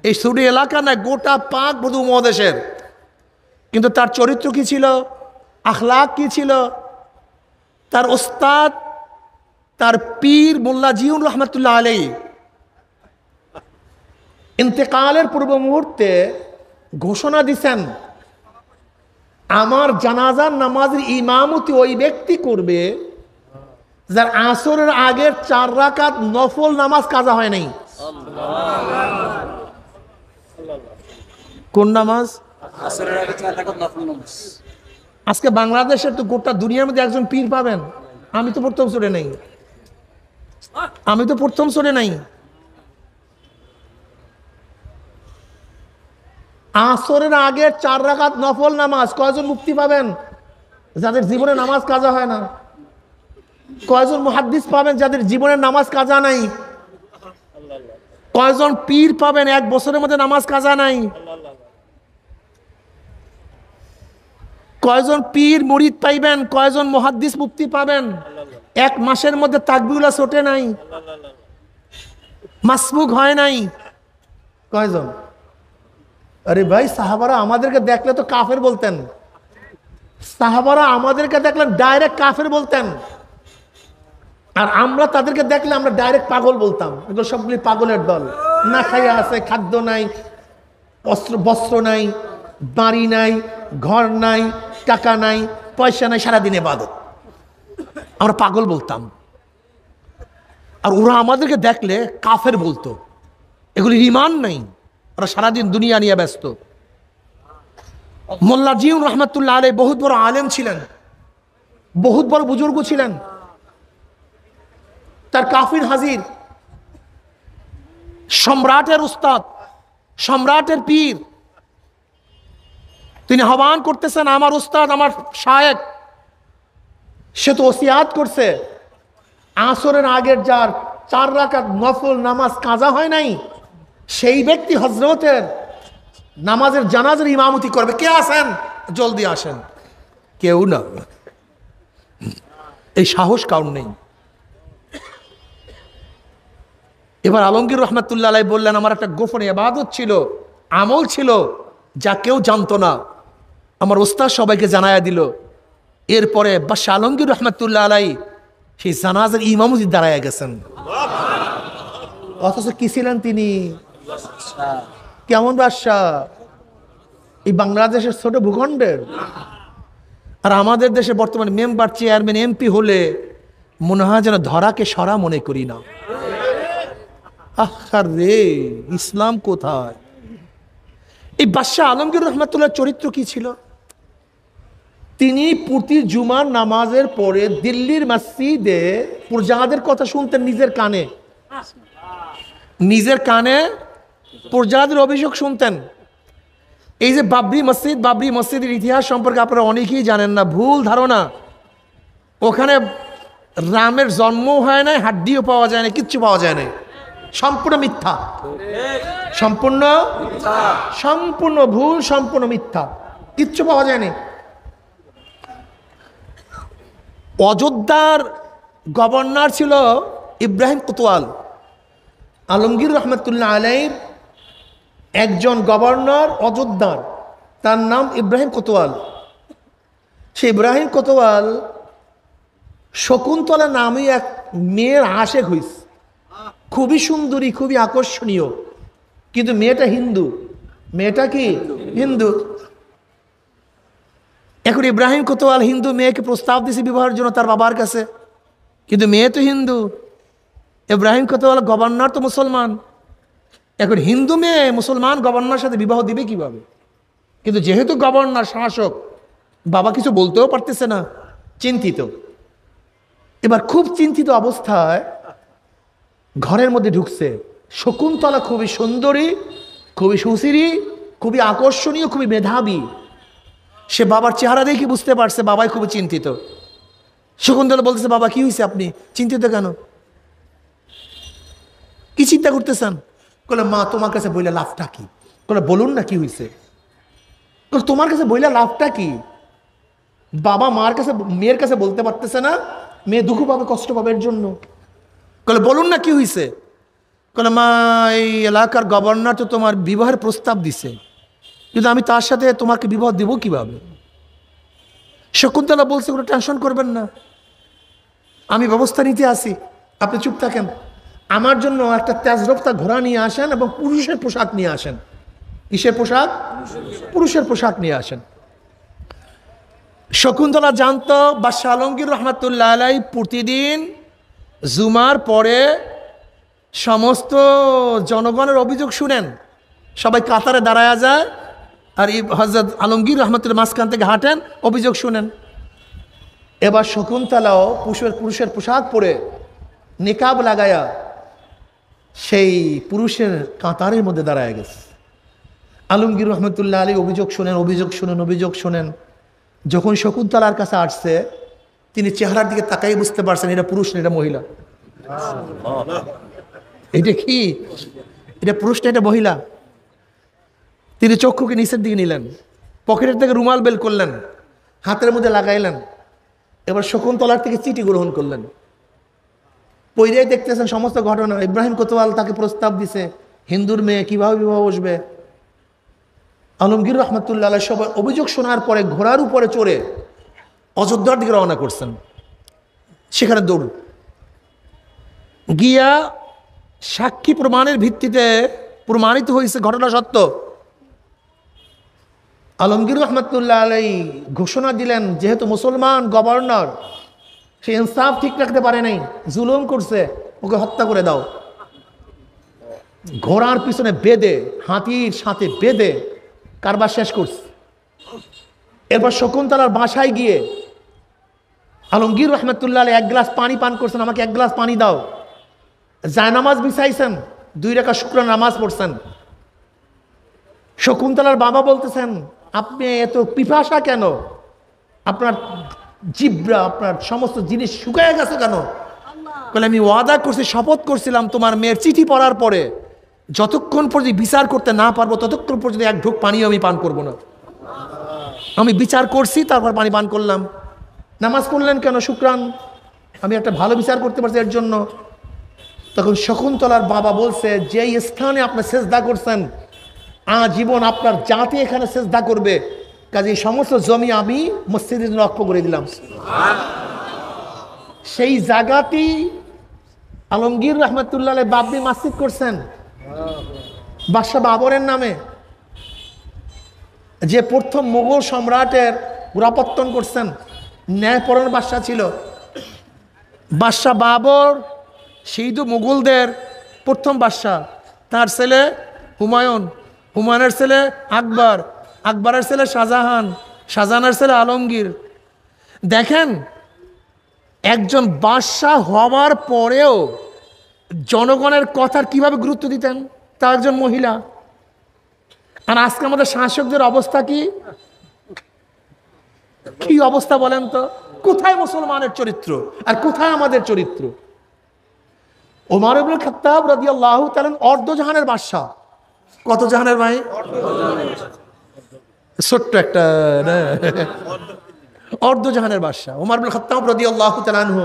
S1: এই শুধু এলাকা নয়, গোটা পাক উপমহাদেশের। কিন্তু তার চরিত্র কি ছিল, আখলাক কি ছিল, তার ওস্তাদ, তার পীর মোল্লা জিয়াউর রহমতুল্লাহ আলাইহি ইন্তেকালের পূর্ব মুহূর্তে ঘোষণা দিছেন, আমার জানাজার নামাজের ইমামতি ওই ব্যক্তি করবে যার আসরের আগের 4 রাকাত নফল নামাজ কাজা হয় নাই। কোন নামাজ? আসরের আগে 4 রাকাত নফল নামাজ। আজকে বাংলাদেশের তো গোটা দুনিয়ার মধ্যে একজন পীর পাবেন, আমি তো প্রথম সরে নাই, আমি তো প্রথম সরে নাই। আসরের আগের 4 রাকাত নফল নামাজ কয়জন মুক্তি পাবেন যাদের জীবনে নামাজ কাজা হয় না? কয়জন মুহাদ্দিস পাবেন যাদের জীবনে নামাজ কাজা নাই? কয়জন পীর পাবেন 1 বছরের মধ্যে নামাজ কাজা নাই? কয়জন পীর মুরিদ পাইবেন, কয়জন মুহাদ্দিস মুফতি পাবেন 1 মাসের মধ্যে তাকবীরুল্লাহ ছোটে নাই, মাসবুক হয় নাই? কয়জন? আরে ভাই, সাহাবারা আমাদেরকে দেখলে তো কাফের বলতেন, সাহাবারা আমাদেরকে দেখলে ডাইরেক্ট কাফের বলতেন, আর আমরা তাদেরকে দেখলে আমরা ডাইরেক্ট পাগল বলতাম। এগুলো সবগুলি পাগলের দল। না খাইয়া আছে, খাদ্য নাই, বস্ত্র নাই, বাড়ি নাই, ঘর নাই, টাকা নাই, পয়সা নাই, সারাদিন ইবাদত, আমরা পাগল বলতাম। আর ওরা আমাদেরকে দেখলে কাফের বলতো। এগুলি ঈমান নাই, ওরা সারাদিন দুনিয়া নিয়ে ব্যস্ত। মোল্লা জিয়াউর রহমতুল্লাহ আলাইহি বহুত বড় আলেম ছিলেন, বহুত বড় বুজুর্গ ছিলেন। তার কাফির হাজির, সম্রাটের উস্তাদ, সম্রাটের পীর, তিনি আহ্বান করতেছেন, আমার উস্তাদ, আমার শায়েখ, সে তো ওসিয়াত করছে আসরের আগের যার 4 রাকাত নফল নামাজ কাজা হয় নাই, সেই ব্যক্তি হজরতের নামাজের জানাজার ইমামতি করবে। কে আছেন? জলদি আসেন। কেউ না, এই সাহস কারণ নেই। এবার আলমগীর রহমতুল্লাহ আলাইহি বললেন, আমার একটা গোপন ইবাদত ছিল, আমল ছিল, যা কেউ জানতো না, আমার ওস্তাদ সবাইকে জানায়া দিল। এরপরে বাদশাহ আলমগীর রহমতুল্লাহ আলাইহি সেই জানাজার ইমামতি দাঁড়ায় গেছেন। অথচ কি ছিলেন তিনি? কেমন বাদশাহ? এই বাংলাদেশের ছোট ভূখণ্ডের। আর আমাদের দেশে বর্তমানে মেম্বার, চেয়ারম্যান, এমপি হলে মনে হয় যেন ধরাকে সরা মনে করি না। আরে ইসলাম কোথায়? এই বাদশাহ আলমগীর রহমতুল্লাহ চরিত্র কি ছিল? তিনি প্রতি জুমার নামাজের পরে দিল্লির মসজিদে প্রজাদের কথা শুনতেন নিজের কানে, নিজের কানে প্রজাদের অভিযোগ শুনতেন। এই যে বাবরি মসজিদ, বাবরি মসজিদের ইতিহাস সম্পর্কে আপনারা অনেকেই জানেন না, ভুল ধারণা। ওখানে রামের জন্ম হয় নাই, হাড্ডিও পাওয়া যায় না, কিচ্ছু পাওয়া যায় না, সম্পূর্ণ মিথ্যা, সম্পূর্ণ সম্পূর্ণ ভুল, সম্পূর্ণ মিথ্যা, কিচ্ছু পাওয়া যায়নি। অযোধ্যার গভর্নর ছিল ইব্রাহিম কোতোয়াল। আলমগীর রহমতুল্লাহ আলাইহির একজন গভর্নর অযোধ্যার, তার নাম ইব্রাহিম কোতোয়াল। সে ইব্রাহিম কোতোয়াল শকুন্তলা নামে এক মেয়ের আশেক হইস, খুবই সুন্দরী, খুবই আকর্ষণীয়, কিন্তু মেয়েটা হিন্দু। মেয়েটা কি? হিন্দু। এখন ইব্রাহিম কোতোয়াল হিন্দু মেয়েকে প্রস্তাব দিয়েছে বিবাহের জন্য তার বাবার কাছে, কিন্তু মেয়ে তো হিন্দু। ইব্রাহিম কোতোয়াল গভর্নর তো মুসলমান, এখন হিন্দু মেয়ে মুসলমান গভর্নর সাথে বিবাহ দিবে কিভাবে? কিন্তু যেহেতু গভর্নর শাসক, বাবা কিছু বলতেও পারতেছে না, চিন্তিত। এবার খুব চিন্তিত অবস্থায় ঘরের মধ্যে ঢুকছে। শকুন্তলা খুবই সুন্দরী, খুবই সুশীলী, খুবই আকর্ষণীয়, খুবই মেধাবী। সে বাবার চেহারা দেখে বুঝতে পারছে বাবাই খুবই চিন্তিত। শকুন্তলা বলতেছে, বাবা কি হয়েছে, আপনি চিন্তিত কেন? কি চিন্তা করতেছেন? বলে মা তোমার কাছে বইলে লাভটা কি? বলে বলুন না কি হয়েছে। তোমার কাছে বইলে লাভটা কি? বাবা মার কাছে মেয়ের কাছে বলতে পারতেছে না, মেয়ে দুঃখ পাবে, কষ্ট পাবে এর জন্য। বলে বলুন না কি হয়েছে। বলে মা এই এলাকার গভর্নর তো তোমার বিবাহের প্রস্তাব দিছে, কিন্তু আমি তার সাথে তোমাকে বিবাহ দেবো কিভাবে? শকুন্তলা বলছে কোনো টেনশন করবেন না, আমি ব্যবস্থা নিতে আসি, আপনি চুপ থাকেন। আমার জন্য একটা তেজরফতা ঘোড়া নিয়ে আসেন এবং পুরুষের পোশাক নিয়ে আসেন। কিসের পোশাক? পুরুষের পোশাক নিয়ে আসেন। শকুন্তলা জানতো বাদশাহ আলমগীর রহমতুল্লাহ আলাই প্রতিদিন জুমার পরে সমস্ত জনগণের অভিযোগ শুনেন, সবাই কাতারে দাঁড়ায়া যায় আর এই হযরত আলমগীর রহমতুল্লাহ মাঝখান থেকে হাঁটেন, অভিযোগ শুনেন। এবার শকুন্তলাও পুরুষের পোশাক পরে নিকাব লাগায়া সেই পুরুষের কাতারের মধ্যে দাঁড়ায় গেছে। আলমগীর রহমতুল্লাহ আলী অভিযোগ শোনেন। যখন শকুন্তলার কাছে আসছে, তিনি চেহারার দিকে তাকাই বুঝতে পারছেন এটা পুরুষ না, এটা মহিলা। এটা কি? এটা পুরুষ না, এটা মহিলা। তিনি চক্ষুকে নিচের দিকে নিলেন, পকেটের থেকে রুমাল বের করলেন, হাতের মধ্যে লাগাইলেন। এবার শকুন্তলার থেকে চিঠি গ্রহণ করলেন। পইরেই দেখতেছেন সমস্ত ঘটনা। ইব্রাহিম কোতোয়াল তাকে প্রস্তাব দিছে, হিন্দুর মেয়ে কিভাবে বিবাহ বসবে। আলমগীর রহমতুল্লাহ আলাইহি সবাই অভিযোগ শোনার পরে ঘোড়ার উপরে চড়ে অযোধ্যার দিকে রওনা করছেন। সেখানে দৌড় গিয়া সাক্ষী প্রমাণের ভিত্তিতে প্রমাণিত হয়েছে ঘটনা সত্য। আলমগীর রহমতুল্লাহ আলাইহি ঘোষণা দিলেন, যেহেতু মুসলমান গভর্নর, সে ইনসাফ ঠিক রাখতে পারে নাই, জুলুম করছে, ওকে হত্যা করে দাও। ঘোড়ার পিছনে বেঁধে, হাতির সাথে বেঁধে কারবার শেষ করছে। এরপর শকুন্তলার বাসায় গিয়ে আলমগীর রহমতুল্লাহ আলাইহি এক গ্লাস পানি পান করছেন, আমাকে এক গ্লাস পানি দাও। জায়নামাজ বিছাইছেন, 2 রাকাত শুকর নামাজ পড়ছেন। শকুন্তলার বাবা বলতেছেন, আপনি এত পিপাসা কেন? আপনার জিব্রা, আপনার সমস্ত জিনিস শুকায় গেছে কেন? বলে আমি ওয়াদা করছি, শপথ করছিলাম তোমার মেয়ের চিঠি পড়ার পরে যতক্ষণ পর্যন্ত বিচার করতে না পারবো ততক্ষণ পর্যন্ত এক ঢোক পানিও আমি পান করব না। আমি বিচার করছি, তারপর পানি পান করলাম। নামাজ পড়লেন কেন? শুকরান, আমি একটা ভালো বিচার করতে পারছি এর জন্য। তখন শকুন্তলার বাবা বলছে, যেই স্থানে আপনি সেজদা করছেন আজীবন আপনার জাতি এখানে সেজদা করবে, কাজে সমস্ত জমি আমি মসজিদের জন্য ওয়াকফ করে দিলাম। সেই জায়গাটি আলমগীর রহমতুল্লাহ আলাইহি বাবরি মসজিদ করছেন বাদশাহ বাবরের নামে, যে প্রথম মুঘল সম্রাটের গোড়াপত্তন করছেন। ন্যায়পরায়ণ বাদশাহ ছিল বাদশাহ বাবর, সেই তো মুঘলদের প্রথম বাদশাহ। তার ছেলে হুমায়ুন, হুমায়ুনের ছেলে আকবর, আকবরের ছেলে শাহজাহান, শাহজাহানের ছেলে আলমগীর। দেখেন, একজন বাদশাহ হওয়ার পরেও জনগণের কথার কিভাবে গুরুত্ব দিতেন, তা একজন মহিলা। আর আজকে আমাদের শাসকদের অবস্থা কি? কি অবস্থা বলেন তো? কোথায় মুসলমানের চরিত্র আর কোথায় আমাদের চরিত্র? ওমর ইবনে খাত্তাব রাদিয়াল্লাহু তাআলা অর্ধজাহানের বাদশা। কত জাহানের ভাই? ছোট্ট একটা অর্ধজাহানের বাদশা ওমর ইবনে খাত্তাব রাদিয়াল্লাহু তাআলা আনহু।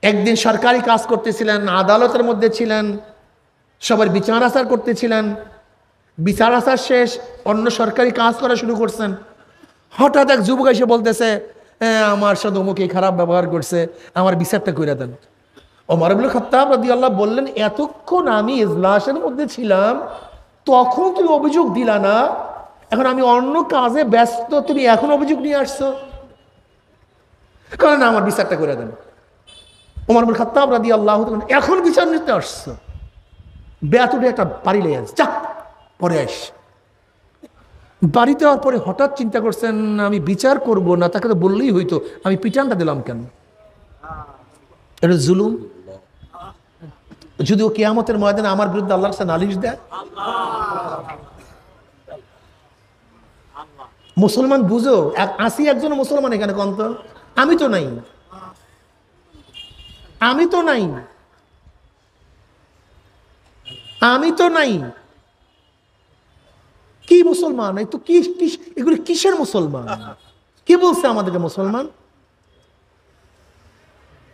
S1: একদিন সরকারি কাজ করতেছিলেন, আদালতের মধ্যে ছিলেন, সবার বিচার আচার করতেছিলেন। বিচার আচার শেষ, অন্য সরকারি কাজ করা শুরু করছেন। হঠাৎ এক যুবক এসে বলতেছে, আমার সাথে অমুকে খারাপ ব্যবহার করছে, আমার বিচারটা করে দেন। ওমর ইবনে খাত্তাব রাদিয়াল্লাহু বললেন, এতক্ষণ আমি ইজলাসের মধ্যে ছিলাম, তখন তুমি অভিযোগ দিলা না, এখন আমি অন্য কাজে ব্যস্ত, তুমি এখন অভিযোগ নিয়ে আসছো? কারণ আমার বিচারটা করে দেন। ওমর ইবনে খাত্তাব রাদিয়াল্লাহু তাআলা, এখন বিচার নিতে আসছো? বেয়াতুটে একটা বাড়ি লেগে আছে, যা পরে আস। বাড়িতে হওয়ার পরে হঠাৎ চিন্তা করছেন, আমি বিচার করব না, তাকে তো বললেই হইতো, আমি পিটানটা দিলাম কেন? এটা জুলুম। যদিও কিয়ামতের ময়দানে আমার বিরুদ্ধে আল্লাহর কাছে নালিশ দেয়। মুসলমান বুঝো, আসি একজন মুসলমান এখানে কন্ত, আমি তো নাই, আমি তো নাই। আমি তো নাই। কি মুসলমান? এই তো কি এগুলি কিসের মুসলমান? কি বলছে আমাদেরকে মুসলমান?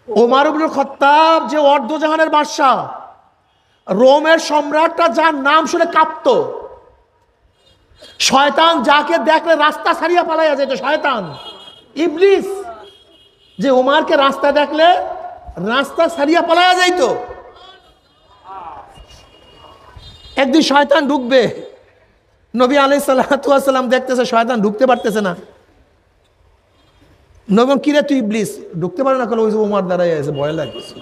S1: ওমর ইবনে খাত্তাব যে অর্ধজাহানের বাদশা, রোমের সম্রাটটা, যার নাম শুনে কাঁপতো। শয়তান যাকে দেখলে রাস্তা ছাড়িয়া পালাইয়া যেত, শয়তান ইবলিস, যে ওমরকে রাস্তা দেখলে রাস্তা ছাড়িয়া পালাইয়া যাইতো। একদিন শয়তান ঢুকবে, নবী আলাইহিস সালাতু ওয়াস সালাম দেখতেছে শয়তান ঢুকতে পারতেছে না। নবী, কিরে তুই ইবলিস ঢুকতে পারে না? কেন? ওই যে ওমর দাঁড়ায় আছে, ভয় লাগছে।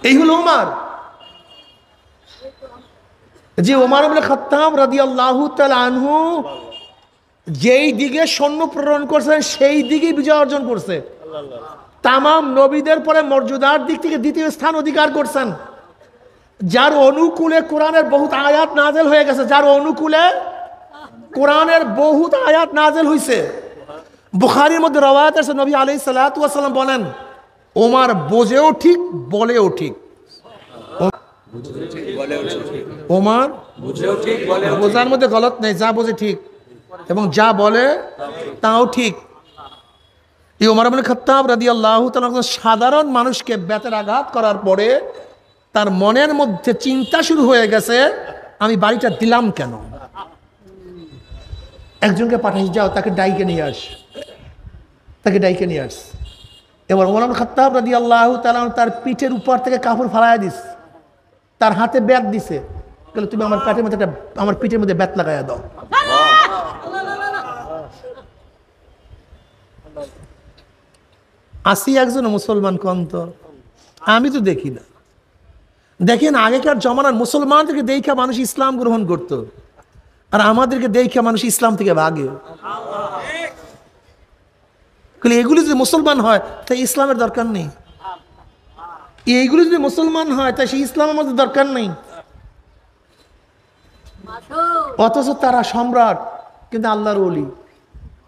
S1: এই হলো ওমর, যে ওমর ইবনে খাত্তাব রাদিয়াল্লাহু তাআলা আনহু যেই দিকে সৈন্য প্রেরণ করছেন সেই দিকেই বিজয় অর্জন করছে। তামাম নবীদের পরে মর্যাদার দিক থেকে দ্বিতীয় স্থান অধিকার করছেন। যার অনুকূলে কোরআনের বহুত আয়াত নাজেল হয়ে গেছে, যার অনুকূলে কোরআনের বহুত আয়াত নাজেল হয়েছে। বুখারীর মধ্যে রওয়ায়াত আছে, নবী আলাইহিস সালাতু ওয়াস সালাম বলেন, ওমর বোঝেও ঠিক বলেও ঠিক। ওমর বোঝার মধ্যে গলত নেই, যা বোঝে ঠিক এবং যা বলে তাও ঠিক। এই ওমর ইবনে খাত্তাব রাদিয়াল্লাহু তাআলা সাধারণ মানুষকে বেতের আঘাত করার পরে তার মনের মধ্যে চিন্তা শুরু হয়ে গেছে, আমি বাড়িটা দিলাম কেন? একজনকে পাঠাই, যাও তাকে ডাইকে নিয়ে আস, তাকে ডাইকে নিয়ে আস। এবার ওমর ইবনে খাত্তাব রাদিয়াল্লাহু তাআলা তার পিঠের উপর থেকে কাপড় ফালাইয়া দিস, তার হাতে ব্যাট দিছে, বলে তুমি আমার পেটের মধ্যে আমার পিঠের মধ্যে ব্যাট লাগাইয়া দাও। আসি একজন মুসলমান কন্ত, আমি তো দেখি না। দেখেন আগেকার জমানার মুসলমানদেরকে দেখা মানুষ ইসলাম গ্রহণ করত, আর আমাদেরকে দেখা মানুষ ইসলাম থেকে ভাগে। এগুলি যদি মুসলমান হয় তাই ইসলামের দরকার নেই, এইগুলো যদি মুসলমান হয় তাই সেই ইসলাম আমাদের দরকার নেই। অথচ তারা সম্রাট কিন্তু আল্লাহর ওলি,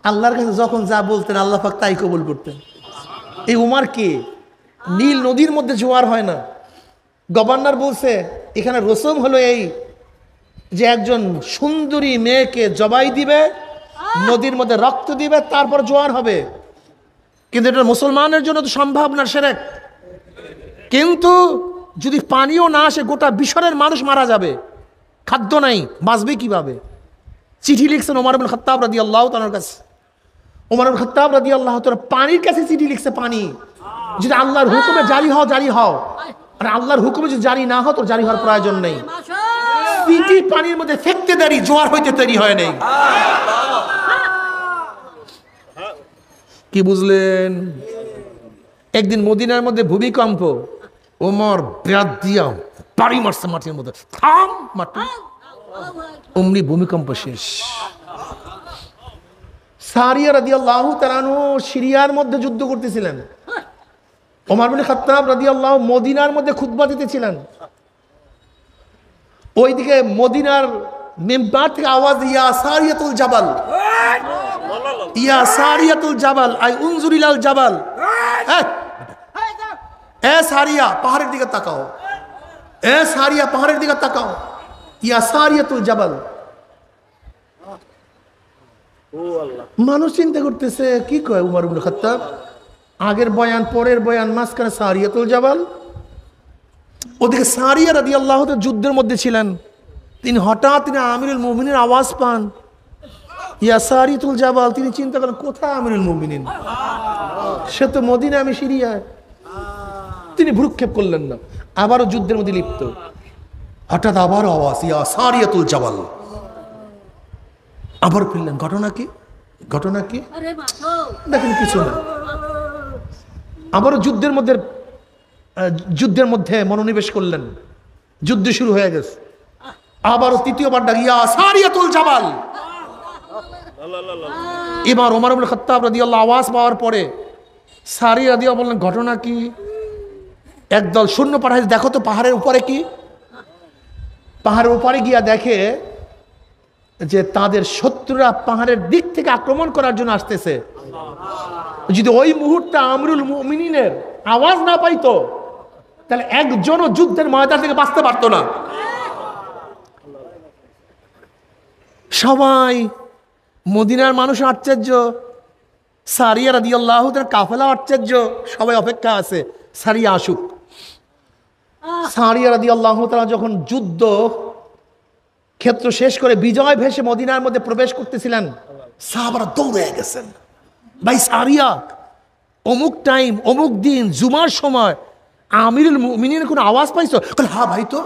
S1: আল্লাহর কাছে যখন যা বলতেন আল্লাহ পাক তাই কবুল করতেন। এই উমর কে? নীল নদীর মধ্যে জোয়ার হয় না, গভর্নর বলছে এখানে রসম হলো এই যে একজন সুন্দরী মেয়েকে জবাই দিবে, নদীর মধ্যে রক্ত দিবে, তারপর জোয়ার হবে। কিন্তু এটা মুসলমানের জন্য তো সম্ভব না, শিরক। কিন্তু যদি পানিও না আসে গোটা বিশ্বরের মানুষ মারা যাবে, খাদ্য নাই, বাঁচবে কিভাবে? চিঠি লিখছেন ওমর ইবনে খাত্তাব রাদিয়াল্লাহু তাআলার কাছে। ওমর ইবনে খাত্তাব রাদিয়াল্লাহু তাআলা পানির কাছে চিঠি লিখছে, পানি যদি আল্লাহর হুকুমে জারি হও জারি হও, আর আল্লাহর হুকুমে যদি জারি না হও তো জারি হওয়ার প্রয়োজন নেই। চিঠি পানির মধ্যে ফেকতে দেরি, জোয়ার হইতে তৈরি হয় নাই। কি বুঝলেন? একদিন মদিনার মধ্যে ভূমিকম্প, ওমর ব্যাট দিয়া বাড়ি মারছে মাটির মধ্যে, থাম মাটি, অমনি ভূমিকম্প শেষ। সারিয়া রাদিয়াল্লাহু তাআলা আনহু সিরিয়ার মধ্যে যুদ্ধ করতেছিলেন, ওমর ইবনে খাত্তাব রাদিয়াল্লাহু মদিনার মধ্যে খুতবা দিতেছিলেন। ওইদিকে মদিনার মিম্বার থেকে আওয়াজ, ইয়া সারিয়াতুল জাবাল, ইয়া সারিয়াতুল জাবাল, আই উনজুর ইলাল জাবাল, এ সারিয়া পাহাড়ের দিকে তাকাও, এ সারিয়া পাহাড়ের দিকে তাকাও, ইয়া সারিয়াতুল জাবাল। মানুষ চিন্তা করতেছে কি কয় উমর ইবনে খাত্তাব, আগের বয়ান পরের বয়ান, মাঝখানে সারিয়াতুল জাবাল। ওদিকে সারিয়া রাদিয়াল্লাহু তাআলা যুদ্ধের মধ্যে ছিলেন, তিনি হঠাৎ আমিরুল মুমিনিনের আওয়াজ পান, ইয়া সারিয়াতুল জাবাল। তিনি চিন্তা করেন কোথায় আমিরুল মুমিনিন, সে তো মদিনা, আমি সিরিয়ায়। তিনি ভ্রুক্ষেপ করলেন না, আবারও যুদ্ধের মধ্যে লিপ্ত। হঠাৎ আবারও আওয়াজ, ইয়া সারিয়াতুল জাবাল। আবার ফিরলেন, ঘটনা কি? ঘটনা কি? দেখেন কিছু না। আবারও যুদ্ধের মধ্যে মনোনিবেশ করলেন, যুদ্ধ শুরু হয়ে গেছে। আবারও তৃতীয়বার ডাক, ইয়া সারিয়াতুল জাবাল। এবার ওমর ইবনে খাত্তাব রাদিয়াল্লাহু আওয়াজ পাওয়ার পরে সারিয়া রাদিয়াল্লাহু বললেন, ঘটনা কি? একদল সৈন্য পাঠাইছে, দেখো তো পাহাড়ের উপরে কি। পাহাড়ের উপরে গিয়া দেখে যে তাদের শত্রুরা পাহাড়ের দিক থেকে আক্রমণ করার জন্য আসতেছে। যদি ওই মুহূর্তে আমিরুল মুমিনিনের আওয়াজ না পাইতো তাহলে একজনও যুদ্ধের ময়দান থেকে বাঁচতে পারতো না। সবাই, মদিনার মানুষ আশ্চর্য, সারিয়া রাদিয়াল্লাহু তাআলা কাফেলা আশ্চর্য, সবাই অপেক্ষা আছে সারিয়া আসুক। সারিয়া রাদিয়াল্লাহু তাআলা যখন যুদ্ধ ক্ষেত্র শেষ করে বিজয় ভেসে মদিনার মধ্যে প্রবেশ করতেছিলেন, সাহাবারা দৌড়ে গেছেন, ভাই সারিয়া অমুক টাইম অমুক দিন জুমার সময় আমিরুল মুমিনিনের কোনো আওয়াজ পাইছো? হ্যাঁ ভাই, তো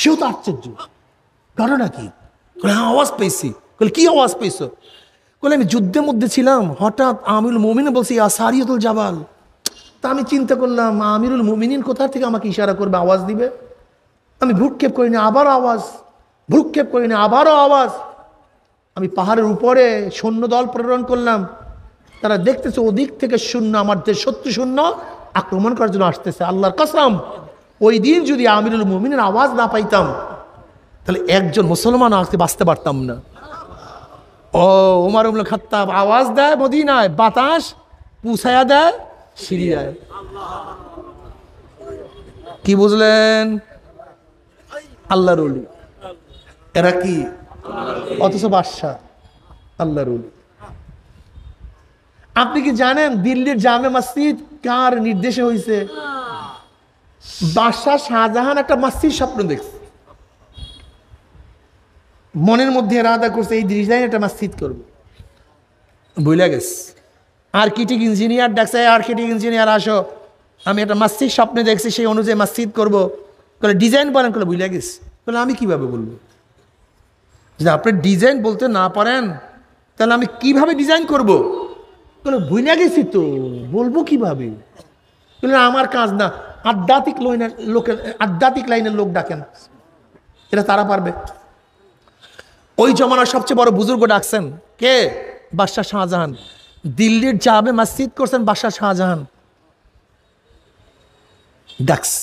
S1: সেও তো আশ্চর্য, ঘটনা কি? হ্যাঁ আওয়াজ পেয়েছি। কি আওয়াজ পেয়েছো? আমি যুদ্ধের মধ্যে ছিলাম, হঠাৎ আমিরুল মুমিনিন বলছি ইয়া সারিয়াতুল জাবাল। তা আমি চিন্তা করলাম আমিরুল মুমিনিন কোথা থেকে আমাকে ইশারা করবে, আওয়াজ দিবে। আমি ভ্রুক্ষেপ করিনি, আবারও আওয়াজ, ভ্রুক্ষেপ করিনি, আবারও আওয়াজ। আমি পাহাড়ের উপরে সৈন্যদল প্রেরণ করলাম, তারা দেখতেছে ওদিক থেকে শূন্য, আমার দেশ শত্রু শূন্য আক্রমণ করার জন্য আসতেছে। আল্লাহর কসম, ওই দিন যদি আমিরুল মুমিনের আওয়াজ না পাইতাম তাহলে একজন মুসলমান আজকে বাঁচতে পারতাম না। ও ওমর ইবনে খাত্তাব আওয়াজ দেয় মদিনায়, বাতাস পুছায়া দেয় সিরিয়ায়। কি বুঝলেন? আল্লাহর ওলি। এরা কি? অথচ বাদশাহ, আল্লাহর ওলি। আপনি কি জানেন দিল্লির জামে মসজিদ কার নির্দেশে হয়েছে? বাদশাহ শাহজাহান একটা মসজিদ স্বপ্ন দেখছে, মনের মধ্যে এরাদা করছে এই ডিজাইন একটা মসজিদ করবে, ভুলে গেছে। আর্কিটেক্ট ইঞ্জিনিয়ার ডাকছে, আর্কিটেক্ট ইঞ্জিনিয়ার আসো, আমি একটা মসজিদ স্বপ্নে দেখছি, সেই অনুযায়ী মসজিদ করবো। ডিজাইন বলেন, ভুলে গেছি। আমি কিভাবে বলবো? যদি আপনি ডিজাইন বলতে না পারেন তাহলে আমি কিভাবে ডিজাইন করবো? ভুলে গেছি তো, বলবো কিভাবে? আমার কাজ না, আধ্যাত্মিক লাইনের লোক ডাকেন, এটা তারা পারবে। ওই জমানার সবচেয়ে বড় বুজুর্গ ডাকছেন কে? বাদশাহ শাহজাহান। দিল্লির জামে মসজিদ করছেন বাদশাহ শাহজাহান, ডাকস।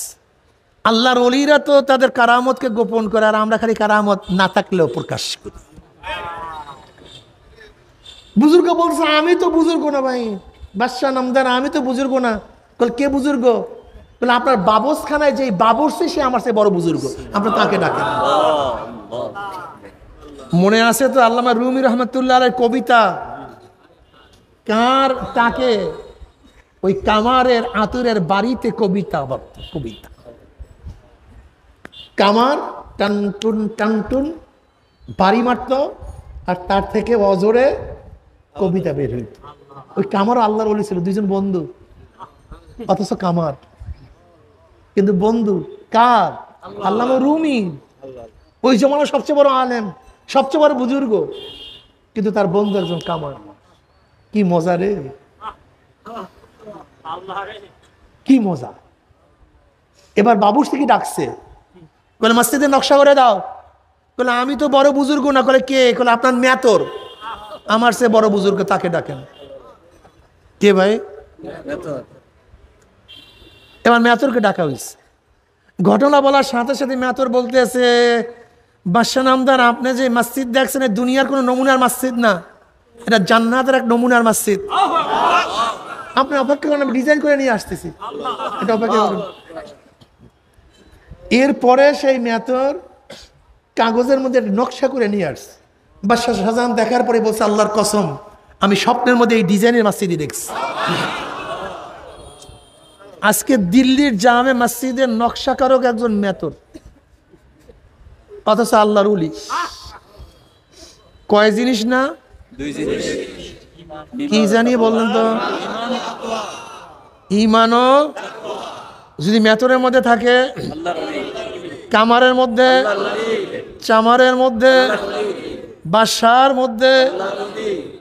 S1: আল্লাহর ওলিরা তো তাদের কারামতকে গোপন করে, আর আমরা খালি কারামত না থাকলেও প্রকাশ করি। বুজুর্গ বলছে আমি তো বুজুর্গ না ভাই, বাদশাহ নামদার আমি তো বুজুর্গ না। কে বুজুর্গ? আপনার বাবসখানায় যে বাবরসি, সে আমার চেয়ে বড় বুজুর্গ, আপনার তাকে ডাকেন। মনে আছে তো আল্লামা রুমি রহমতুল্লাহ আলাইহির কবিতা, কার তাকে? ওই কামারের আতুরের বাড়িতে কবিতা, কবিতা কামার টানটুন টানটুন বাড়ি মারত, আর তার থেকে অজরে কবিতা বের হইত। ওই কামার আল্লাহর ওলি ছিল, দুইজন বন্ধু, অথচ কামার কিন্তু বন্ধু কার? আল্লামা রুমি, ওই জমানার সবচেয়ে বড় আলেম, সবচেয়ে বড় বুজুর্গ, কিন্তু তার বন্ধু একজন কামার। কি মজা রে, কি মজা। এবার বাবুর থেকে ডাকছে, বলে মসজিদের নকশা করে দাও। বলে আমি তো বড় বুজুর্গ না। কে? আপনার মেয়াতর, আমার সে বড় বুজুর্গ, তাকে ডাকেন। কে ভাই? এবার মেয়াতরকে ডাকা হয়েছে। ঘটনা বলার সাথে সাথে মেয়াতর বলতে আছে, বাদশাহ নামদার আপনি যে মসজিদ দেখছেন দুনিয়ার কোনো নমুনার মসজিদ না, এটা জান্নাতের এক নমুনার মসজিদ। আপনি অপেক্ষা করেন, আমি ডিজাইন করে নিয়ে আসতেছি, এটা অপেক্ষা করেন। এরপরে সেই মেয়াতর কাগজের মধ্যে নকশা করে নিয়ে আসছে। বাদশাহ শাহজাহান দেখার পরে বলছে আল্লাহর কসম, আমি স্বপ্নের মধ্যে এই ডিজাইনের মসজিদই দেখছি। আজকে দিল্লির জামে মসজিদের নকশাকারক একজন মেয়াতর, অথচ আল্লাহর ওলি। কয় জিনিস না? দুই জিনিস। কি জানি বললেন তো? ঈমানও যদি মেয়াতরের মধ্যে থাকে, কামারের মধ্যে, চামারের মধ্যে, বাদশার মধ্যে,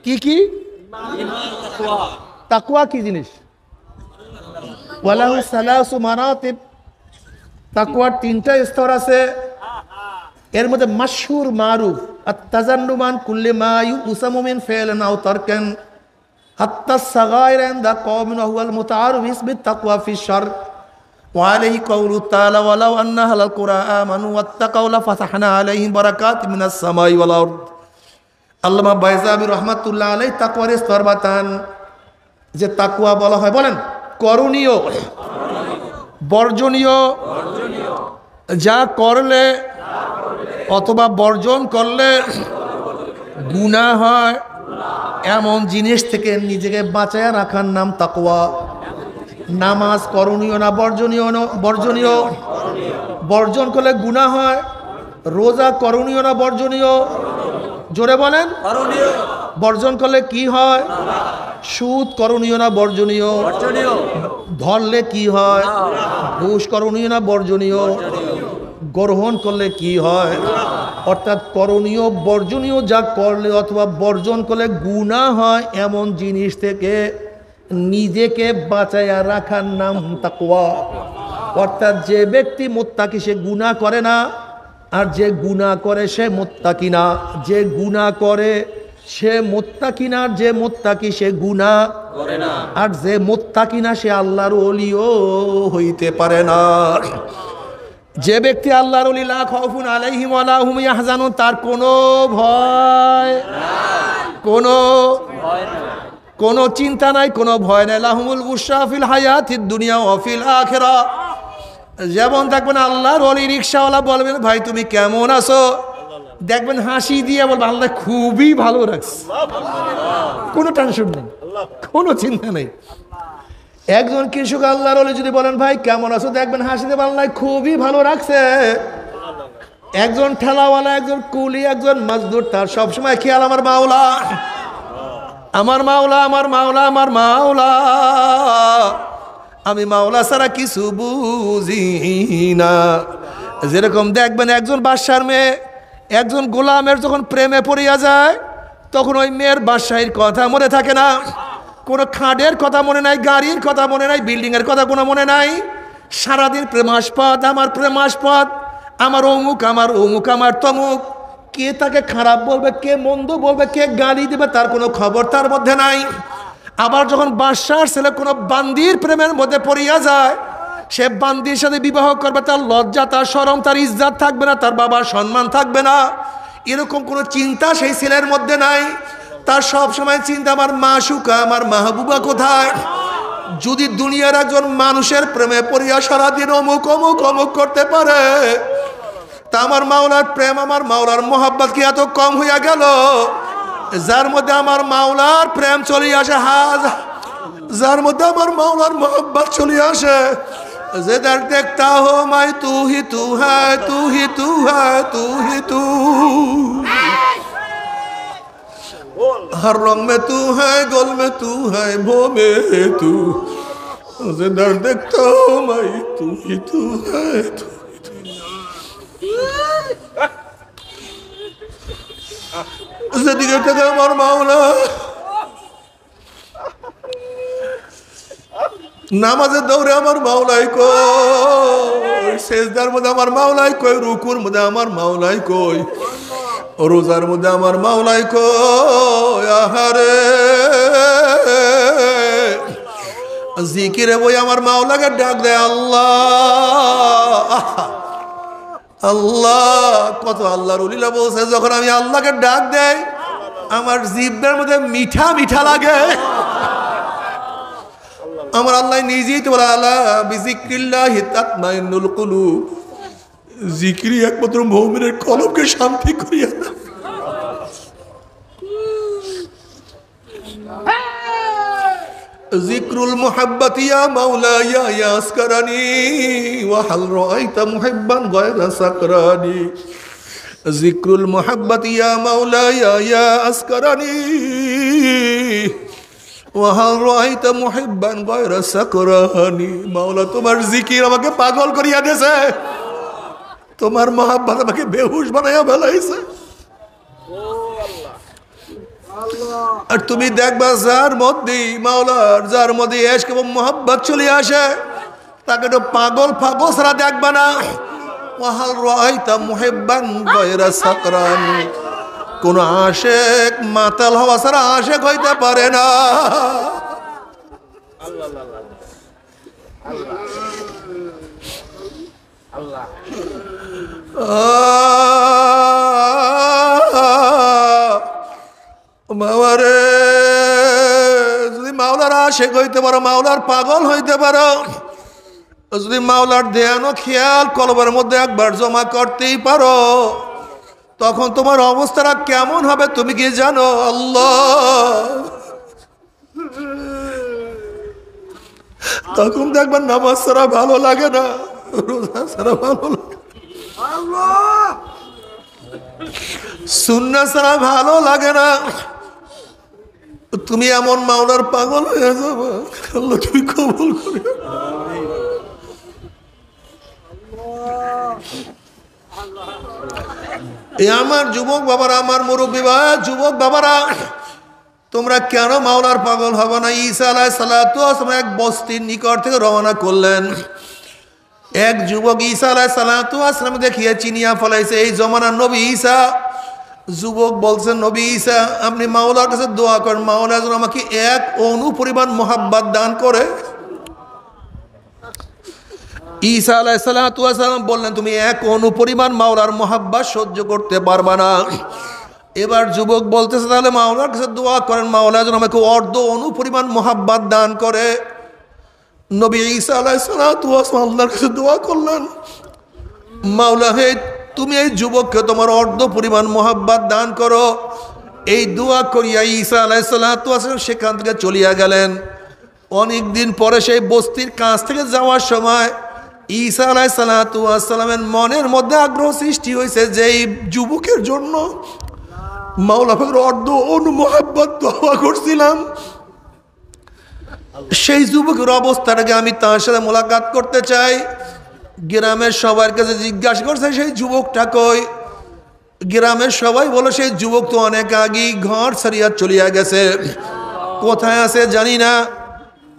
S1: কি কি? তাকওয়া কি জিনিস? ওয়ালাহু সালাসু মারাতিব, তাকওয়ার 3টা স্তর আছে। এর মধ্যে মাশহুর মারুফ আত-তাজান্নুমান কুল্লি মা ইউসামু মিন ফি'লিন আও তারকান হাত্তা সাগাইর ইনদা কওমিন ওয়া হুয়াল মুতাআরিফ বিসমিত তাকওয়া ফি শার ওয়া আলাইহি কাওলু তাআলা ওয়ালাউ আন্না আহলাল কুরআ আমানু ওয়াত্তাকাউ লাফাতাহনা আলাইহিম বারাকাতিম মিনাস সামাই ওয়াল আরদ। আল্লামা বাইজাবি রাহমাতুল্লাহ আলাইহি তাকওয়ার স্তর বাতান, যে তাকওয়া বলা হয়, বলেন করণীয় বর্জনীয় যা করলে অথবা বর্জন করলে গুনাহ হয় এমন জিনিস থেকে নিজেকে বাঁচায়া রাখার নাম তাকওয়া। নামাজ করণীয় না বর্জনীয়? বর্জনীয়। বর্জন করলে গুনাহ হয়। রোজা করণীয় না বর্জনীয়? জোরে বলেন। বর্জন করলে কি হয়? সুদ করণীয় না বর্জনীয়? ধরলে কি হয়? ঘুষ করণীয় না বর্জনীয়? গ্রহণ করলে কি হয়? অর্থাৎ করণীয় বর্জনীয় যা করলে অথবা বর্জন করলে গুনাহ হয় এমন জিনিস থেকে নিজেকে বাঁচাইয়া রাখার নাম তাকওয়া। অর্থাৎ যে ব্যক্তি মুত্তাকি সে গুনাহ করে না, আর যে গুনাহ করে সে মুত্তাকি না। যে গুনাহ করে সে মুত্তাকি না, যে মুত্তাকি সে গুনাহ করে না, আর যে মুত্তাকি না সে আল্লাহর ওলিও হইতে পারে না। যে ব্যক্তি আল্লাহর ওলি লা খাউফুন আলাইহিম ওয়া লা হুম ইয়াহজানুন, তার কোনো ভয় কোনো চিন্তা নাই, কোনো ভয় নাই। লাহুমুল বুশরা ফিল হায়াতিদ দুনিয়া ওয়া ফিল আখিরাহ। যেমন দেখবেন আল্লাহর ওলি রিকশাওয়ালা বলবেন ভাই তুমি কেমন আছো, দেখবেন হাসি দিয়ে বলবেন আল্লাহ খুবই ভালো রাখছে, কোনো টেনশন নেই, কোনো চিন্তা নেই। একজন কৃষক আল্লাহর ওলি যদি বলেন ভাই কেমন আছো, দেখবেন হাসি দিয়ে আল্লাহ খুবই ভালো রাখছে। একজন ঠেলাওয়ালা, একজন কুলি, একজন মজদুর, তার সবসময় খেয়াল আমার মাওলা, আমার মাওলা, আমার মাওলা, আমার মাওলা, আমি মাওলা ছাড়া কিছু বুঝি না। যেরকম দেখবেন একজন বাদশার মেয়ে একজন গোলামের যখন প্রেমে পড়িয়া যায় তখন ওই মেয়ের বাদশাহীর কথা মনে থাকে না, কোনো খাটের কথা মনে নাই, গাড়ির কথা মনে নাই, বিল্ডিংয়ের কথা কোনো মনে নাই। সারাদিন প্রেমাস্পদ, আমার প্রেমাস্পদ, আমার অমুক, আমার অমুক, আমার তমুক। কে তাকে খারাপ বলবে, কে মন্দ বলবে, কে গালি দেবে, তার কোনো খবর তার মধ্যে নাই। আবার যখন বাদশার ছেলে কোনো বান্দির প্রেমের মধ্যে পড়িয়া যায়, সে বান্দির সাথে বিবাহ করবে, তার লজ্জা, তার শরম, তার ইজ্জত থাকবে না, তার বাবার সম্মান থাকবে না, এরকম কোনো চিন্তা সেই ছেলের মধ্যে নাই। তার সব সময় চিন্তা আমার মাশুকা, আমার মাহবুবা কোথায়। যদি দুনিয়ার একজন মানুষের প্রেমে পড়িয়া সারাদিন অমুক অমুক অমুক করতে পারে, তা আমার মাওলার প্রেম, আমার মাওলার মোহাব্বত কি এত কম হইয়া গেল? যার মধ্যে আমার মাওলার প্রেম চলে আসে, যার মধ্যে আমার মাওলার মোহাব্বত চলে আসে, যে দেখতা হো মাই তু হি তু হ্যায়, তু হি তু হ্যায়, তু হি তু, हर रंग में तू है, गोल में तू है, भो में तू, उसे दर्द देखता हूँ मैं, तू ही तू है, तू ही तू। उसे दिखे तक हमार मावला नामाज़े दौरे हमार मावलाई कोई, सेजदार मुझे हमार मावलाई कोई, रुकुर मुझे हमार मावलाई कोई, रोजार मुझे हमार मावलाई को यारे जिकिरे वो हमार मावला के डाक दे अल्लाह अल्लाह कत अल्लाह रुलीला बोलছে যখন আমি আল্লাহকে ডাক দেই আমার জিহ্বার মধ্যে মিঠা মিঠা লাগে। আমার আল্লাহ নিজেই তো বলে আলা বিজিক্রিল্লাহি তাতমাইন্নুল কুলুব, জিকির একমাত্র মুমিনের কলবকে শান্তি করিয়া দেয়। জিকরুল মুহাব্বতি ইয়া মাওলায়া ইয়াসকারানি ওয়া হাল রাআইতা মুহিব্বান গায়রা সাকরানি, জিকরুল মুহাব্বতি ইয়া মাওলায়া ইয়াসকারানি ওয়া হাল রাআইতা মুহিব্বান গায়রা সাকরানি। মাওলা তোমার জিকির আমাকে পাগল করিয়া দিয়েছে, তোমার মহাব্বত আমাকে বেহুশ বানাইয়া ফেলাইছে। আর তুমি দেখবা যার মধ্যে মাওলার, যার মধ্যে ইশক এবং মহব্বত চলে আসে, তাকে তো পাগল পাগল ছাড়া দেখবা না। ওয়াহাল রাআইতা মুহিব্বান গায়রা সাকরান, কোন আশিক মাতাল হওয়া ছাড়া আশিক হইতে পারে না। আল্লাহ মাওয়ারে যদি মাওলার আশেক হইতে পারো, মাওলার পাগল হইতে পারো। যদি মাওলার ধ্যান ও খেয়াল কলবের মধ্যে একবার জমা করতেই পারো, তখন তোমার অবস্থাটা কেমন হবে তুমি কি জানো? আল্লাহ, তখন দেখবেন নামাজ ছাড়া ভালো লাগে না, রোজা ছাড়া ভালো লাগে, সুন্নাহ ছাড়া ভালো লাগে না। তুমি এমন মাওলার পাগল হয়ে যাবে, আল্লাহ তুমি কবুল করে। আমার যুবক বাবারা, আমার মুরব্বী ভাই, যুবক বাবারা, তোমরা কেন মাওলার পাগল হবে না? ঈসা আলাইহিস সালাতু ওয়াস সালাম এক বস্তির নিকট থেকে রওনা করলেন। এক যুবক ঈসা আলাইহিস সালাতু ওয়াস সালাম দেখিয়ে চিনিয়া ফলাইছে এই জমানার নবী ঈসা। যুবক বলছেন, নবী ঈসা আপনি মাওলার কাছে দোয়া করেন, মাওলা যেন আমাকে এক অণু পরিমাণ মোহাব্বত দান করে। ঈসা আলাইহিস সালাতু ওয়াস সালাম বললেন, তুমি এক অণু পরিমাণ মাওলার মোহাব্বত সহ্য করতে পারবা না। এবার যুবক বলতেছে, তাহলে মাওলার কাছে দোয়া করেন, মাওলা যেন আমাকে অর্ধ অণু পরিমাণ মোহাব্বত দান করে। নবী ঈসা আলাইহিস সালাতু ওয়াস সালাম আল্লাহর কাছে দোয়া করলেন, মাওলা হে তুমি এই যুবককে তোমার অর্ধ পরিমাণ মোহাব্বত দান করো। এই দোয়া করিয়া ঈসা আলাইহিস সালাতু ওয়াস সালাম সেখান থেকে চলিয়া গেলেন। অনেক দিন পরে সেই বস্তির কাছ থেকে যাওয়ার সময় ঈসা আলাইহিস সালাতু ওয়াস সালামের মনের মধ্যে আগ্রহ সৃষ্টি হয়েছে যে এই যুবকের জন্য মাওলা পাকের অর্ধ অণু মোহাব্বত দোয়া করছিলাম, সেই যুবকের অবস্থাটাকে আমি তার সাথে মোলাকাত করতে চাই। গ্রামের সবার কাছে জিজ্ঞাসা করছে সেই যুবকটা কই। গ্রামের সবাই বলো সেই যুবক তো অনেক আগেই ঘর ছাড়িয়া চলিয়া গেছে, কোথায় আছে জানি না।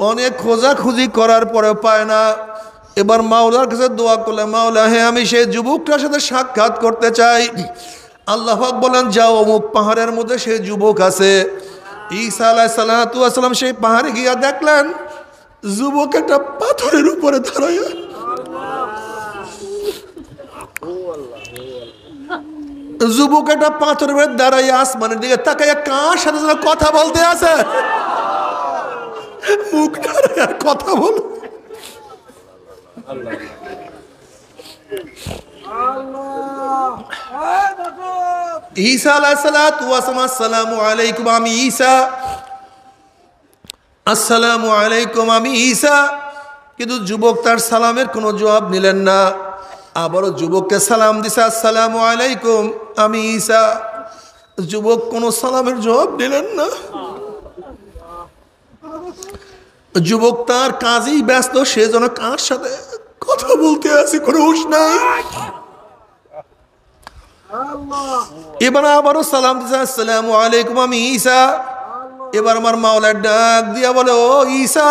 S1: অনেক খোঁজাখুঁজি করার পরে পায় না। এবার মাওলার কাছে দোয়া করলে, মাওলা হে আমি সেই যুবকটার সাথে সাক্ষাৎ করতে চাই। আল্লাহ পাক বলেন, যাও অমুক পাহাড়ের মধ্যে সেই যুবক আছে। ঈসা আলাইহিস সালাতু ওয়াস সালাম সেই পাহাড়ে গিয়া দেখলেন যুবক একটা পাথরের উপরে দাঁড়ায়া। যুবক একটা পাথরের উপরে দাঁড়াইয়া আসমানের দিকে তাকাইয়া কার সাথে যেন কথা বলতে আছে, মুখ দাঁড়াইয়া কথা বল। ঈসা আলাইহিস সালাতু ওয়াস সালাম, আসসালামু আলাইকুম আমি ঈসা, আসসালামু আলাইকুম আমি ঈসা। কিন্তু যুবক তার সালামের কোনো জবাব নিলেন না। আবারও যুবককে সালাম দিছে, আসসালামু আলাইকুম আমি ঈসা। যুবক কোনো সালামের জবাব দিলেন না। যুবক তার কাজেই ব্যস্ত, সে যেন কার সাথে কথা বলতে আছে কোনো হুঁশ নাই। এবার আবারও সালাম দিছে, আসসালামু আলাইকুম আমি ঈসা। এবার আমার মাওলার ডাক দিয়া বলে, ও ঈসা,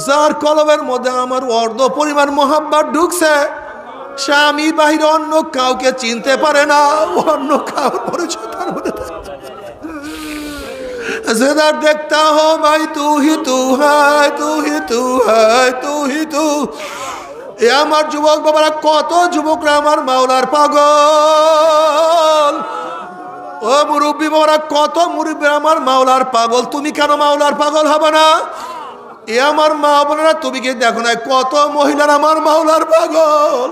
S1: যার কলবের মধ্যে আমার অর্ধ পরিমাণ মোহাব্বত ঢুকছে সে আমি বাহিরে অন্য কাউকে চিনতে পারে না, অন্য কাউর পরিচয় তার মধ্যে जिधर देखता हो भाई तू ही तू है, तू ही तू है, तू ही तू। এ আমার যুবক বাবারা, কত যুবকরা আমার মাওলার পাগল। ও মুরব্বী বাবারা, কত মুরব্বী আমার মাওলার পাগল। তুমি কেন মাওলার পাগল হবে না? এ আমার মা বোনেরা, তুমি কি দেখো না কত মহিলার আমার মাওলার পাগল।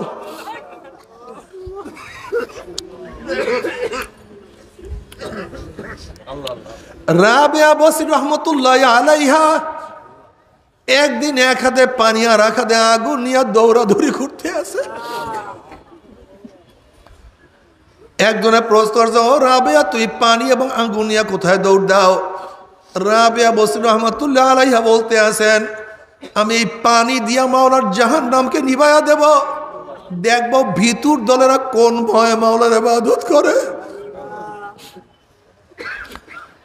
S1: রাবিয়া বসরি রহমতুল্লাহ আলাইহা একদিন এক হাতে পানি আর এক হাতে আগুন নিয়ে দৌড়াদৌড়ি করতে আছে। একজনে প্রশ্ন করছে, ও রাবিয়া তুই পানি এবং আগুন নিয়ে কোথায় দৌড় দাও? রাবিয়া বসরি রহমতুল্লাহ আলাইহা বলতে আছেন, আমি এই পানি দিয়া মাওলার জাহান্নামকে নিভাইয়া দেব, দেখবো ভিতর দলেরা কোন ভয়ে মাওলার ইবাদত করে।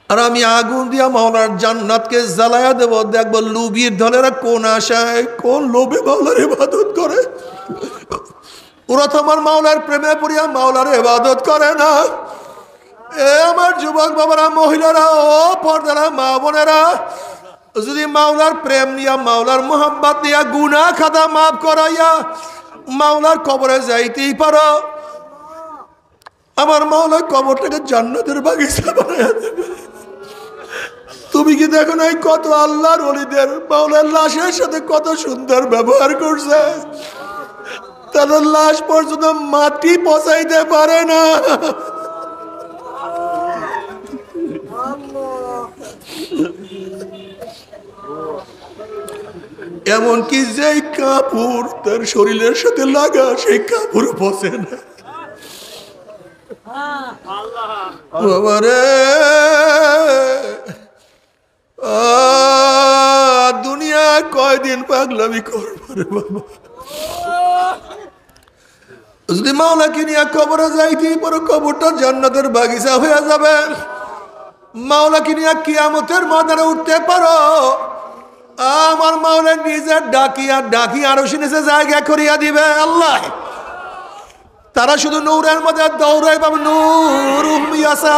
S1: আর আমি আগুন দিয়া মাওলার জান্নাতকে জ্বালায়া দেব, দেখবো লুবির দলেরা কোন আশায় কোন লোভে মাওলার ইবাদত করে। ওরা তো আমার মাওলার প্রেমে পড়িয়া মাওলার ইবাদত করে না। এ আমার যুবক বাবারা, মহিলারা, ও পর্দারা মা বোনেরা, যদি মাওলার প্রেম নিয়া মাওলার মোহাম্মত নিয়া গুনাহ খাতা মাফ করাইয়া মাওলার কবরে যাইতেই পারো, আমার মাওলার কবরটাকে জান্নাতের বাগিচা বানাইয়া দেবে। তুমি কি দেখো নাই কত আল্লাহর ওলিদের মাওলার লাশের সাথে কত সুন্দর ব্যবহার করছে? তাদের লাশ পর্যন্ত মাটি পচাইতে পারে না। এমনকি যেই কাপড় তার শরীরের সাথে লাগা সেই কাপড় পচে না। বাবারে, দুনিয়া কয়দিন পাগলামি করবো রে বাবা। যদি মাওলাকে নিয়ে কবরে যাইতে পারো, কবরটা জান্নাতের বাগিচা হয়ে যাবে। মাওলাকে নিয়ে কিয়ামতের ময়দানে উঠতে পারো, আমার মাওলা নিজের ডাকি আরো শুনেছে জায়গা করিয়া দিবে আল্লাহ। তারা শুধু নূরের মধ্যে দৌড়াই পাবে, নূরুম ইয়াসা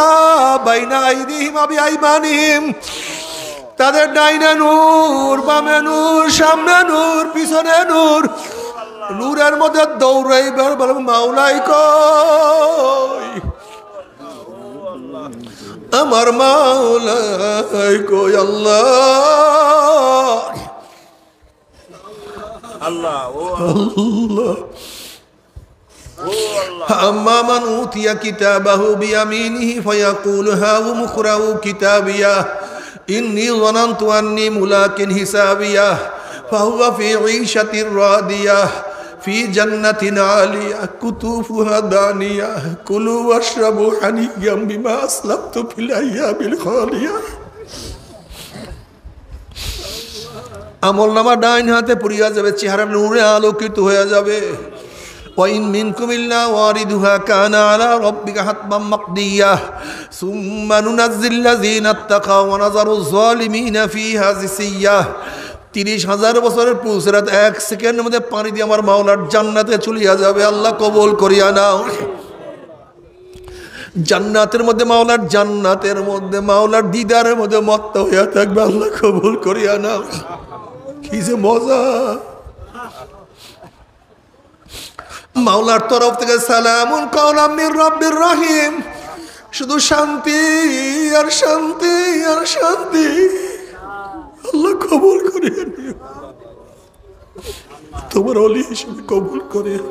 S1: বাইনা আইদিহিম ওয়া বিআইমানিহিম। তাদের ডাইনে নূর, বামে নূর, সামনে নূর, পিছনে নূর। নূরের মধ্যে দৌড়াইবার বলে মাওলাই কই, আমার মাওলাই কই আল্লাহ। আল্লাহ আল্লাহ। أما من أوتي كتابه بيمينه فيقول هاؤم اقرءوا كتابيه إني ظننت أني ملاق حسابيه فهو في عيشة راضية في جنة عالية قطوفها دانية كلوا واشربوا هنيئا بما أسلفتم في الأيام الخالية। আমল নামা ডাইন হাতে পুরিয়া যাবে, চেহারা নূরে আলোকিত হয়ে যাবে। وإن منكم إلا واردها كان على ربك حتما مقضيا ثم ننزل الذين اتقوا ونذر الظالمين فيها جثيا। 30,000 বছরের পুরসরাত 1 সেকেন্ডের মধ্যে পানি দিয়ে আমার মাওলার জান্নাতে চলিয়া যাবে। আল্লাহ কবুল করিয়া নাও। জান্নাতের মধ্যে মাওলার দিদারের মধ্যে মত্ত হইয়া থাকবে। আল্লাহ কবুল করিয়া নাও। কি যে মজা! মাওলার তরফ থেকে সালামুন কাওলাম মির রাব্বির রহিম, শুধু শান্তি আর শান্তি আর শান্তি। আল্লাহ কবুল করিয়া নিও, তোমার ওলি হিসেবে কবুল করিয়া।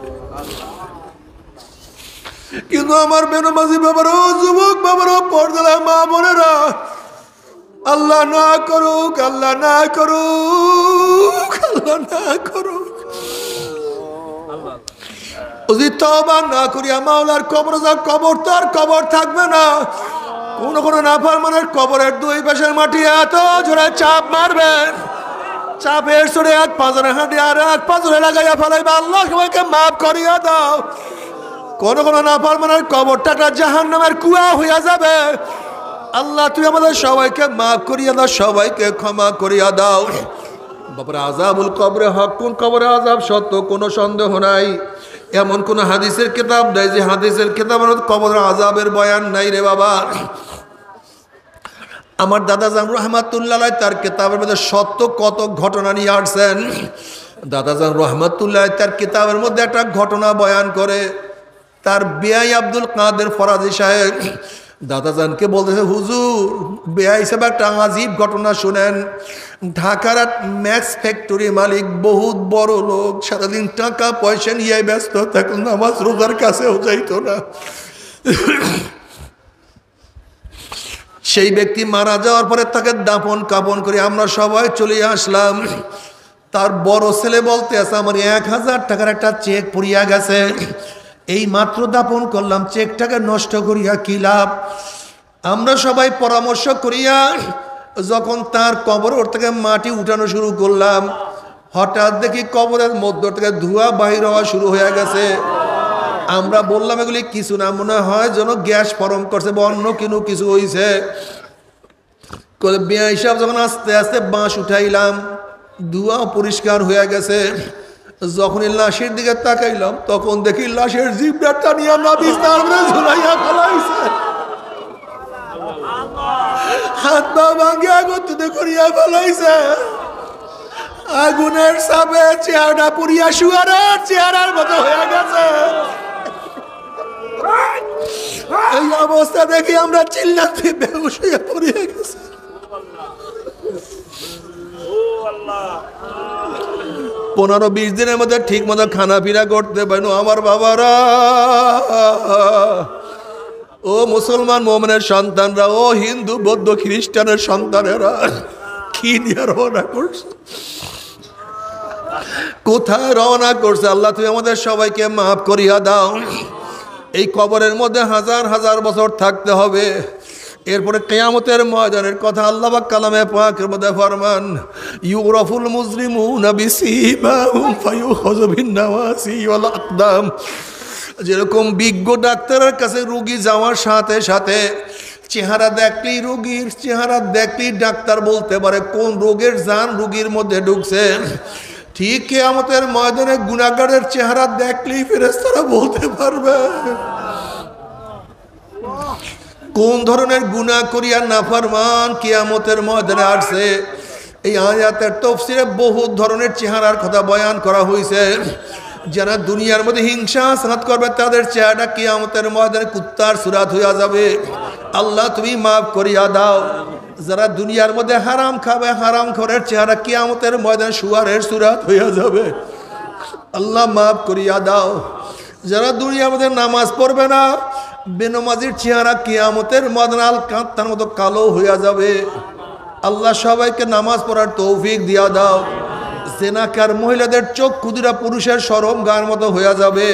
S1: কিন্তু আমার বেনমাজি বাবারও, যুবক বাবারও, পর্দার মা বোনেরা, আল্লাহ না করুক, আল্লাহ না করুক, আল্লাহ না করুক, যদি তওবা না করিয়া মাওলার কবরে যাও, কবর তো আর কবর থাকবে না। কোন নাফরমানের কবরের দুই পাশের মাটি এত জোরে চাপ মারবেন, চাপের সরে এক পাঁজরে হাঁটি আর এক পাঁজরে লাগাইয়া ফেলাইবা। আল্লাহ সবাইকে মাফ করিয়া দাও। কোন নাফরমানের কবরটা জাহান্নামের কুয়া হইয়া যাবে। আল্লাহ তুই আমাদের সবাইকে মাফ করিয়া দাও, সবাইকে ক্ষমা করিয়া দাও। বাবারে, আযাবুল কবরে হক, কোন কবরে আযাব সত্য, কোনো সন্দেহ নাই। এমন কোন হাদিসের কিতাব নাই যে হাদিসের কিতাবের কবরের আযাবের বয়ান নাই রে বাবা। আমার দাদা জান রহমাতুল্লাহ আলাইহি তার কিতাবের মধ্যে সত্য কত ঘটনা নিয়ে আসছেন। দাদা জান রহমাতুল্লাহ তার কিতাবের মধ্যে একটা ঘটনা বয়ান করে। তার বেয়াই আব্দুল কাদের ফরাজি সাহেব দাদাজানকে বলতেছে, হুজুর বেয়াই সাহেব একটা আজীব ঘটনা শুনেন। ঢাকার ম্যাক্স ফ্যাক্টরি মালিক, বহুত বড় লোক, সারাদিন টাকা পয়সা নিয়ে ব্যস্ত থাকলেন, নামাজ রোজার কাছেও যাইতো না। সেই ব্যক্তি মারা যাওয়ার পরে তাকে দাফন কাফন করে আমরা সবাই চলে আসলাম। তার বড় ছেলে বলতে আছে, আমার 1000 টাকার একটা চেক পড়িয়া গেছে, এই মাত্র দাপন করলাম, চেকটাকে নষ্ট করিয়া কি লাভ। আমরা সবাই পরামর্শ করিয়া যখন তার কবর ওর থেকে মাটি উঠানো শুরু করলাম, হঠাৎ দেখি কবরের মধ্য থেকে ধোঁয়া বাহির হওয়া শুরু হয়ে গেছে। আমরা বললাম এগুলি কিছু না, মনে হয় যেন গ্যাস ফরম করছে বা অন্য কিছু হয়েছে। বিয়া হিসাব যখন আস্তে আস্তে বাঁশ উঠাইলাম, ধোঁয়া পরিষ্কার হয়ে গেছে। যখন লাশের দিকে তাকাইলাম, তখন দেখি লাশের জিভটা টানিয়া না বিছানার মধ্যে ঝুলাইয়া ফেলাইছে, হাত পা ভাঙিয়া আগুন করিয়া ফেলাইছে। আগুনের সাবে চেহারা পুড়িয়া শুয়ারের চেহারার মতো হয়ে গেছে। এই অবস্থা দেখি আমরা চিল্লাতে বেহুশ হইয়া পড়িয়া গেছে। 15-20 দিনের মধ্যে ঠিক মতো খানা পিনা করতে পারেন আমার বাবারা। ও মুসলমান মোমেনের সন্তানরা, ও হিন্দু বৌদ্ধ খ্রিস্টানের সন্তানেরা, কি নিয়ে রওনা করছে, কোথায় রওনা করছে? আল্লাহ তুমি আমাদের সবাইকে মাফ করিয়া দাও। এই কবরের মধ্যে হাজার হাজার বছর থাকতে হবে। এরপরে কিয়ামতের ময়দানের কথা আল্লাহ পাক কালামে পাকের মধ্যে ফরমান, ইউরাফুল মুজরিমুনা বিসিমাহুম ফায়ুখাযু বিন-নাওয়াসি ওয়াল আকদাম। যেরকম বিজ্ঞ ডাক্তারের কাছে রোগী যাওয়ার সাথে সাথে চেহারা দেখলেই, রোগীর চেহারা দেখলেই ডাক্তার বলতে পারে কোন রোগের জান রোগীর মধ্যে ঢুকছে, ঠিক কিয়ামতের ময়দানে গুনাহগারের চেহারা দেখলেই ফেরেশতারা বলতে পারবে কোন ধরনের গুনাহ করিয়া নাফরমান কিয়ামতের ময়দানে আসছে। এই আয়াতের তাফসীরে বহু ধরনের চেহারার কথা বয়ান করা হয়েছে। যারা দুনিয়ার মধ্যে হিংসা সাত করবে তাদের চেহারা কিয়ামতের ময়দানে কুত্তার সুরাত হইয়া যাবে। আল্লাহ তুমি মাফ করিয়া দাও। যারা দুনিয়ার মধ্যে হারাম খাবে, হারাম খোরের চেহারা কিয়ামতের ময়দানে শুয়ারের সুরাত হইয়া যাবে। আল্লাহ মাফ করিয়া দাও। যারা দুনিয়ার মধ্যে নামাজ পড়বে না, বেনমাজির চেহারা কিয়ামতের ময়দানে আল কাঁত্তার মতো কালো হইয়া যাবে। আল্লাহ সবাইকে নামাজ পড়ার তৌফিক দিয়া দাও। জেনাকার মহিলাদের চক্ষু দুটা পুরুষের শরম গার মতো হইয়া যাবে।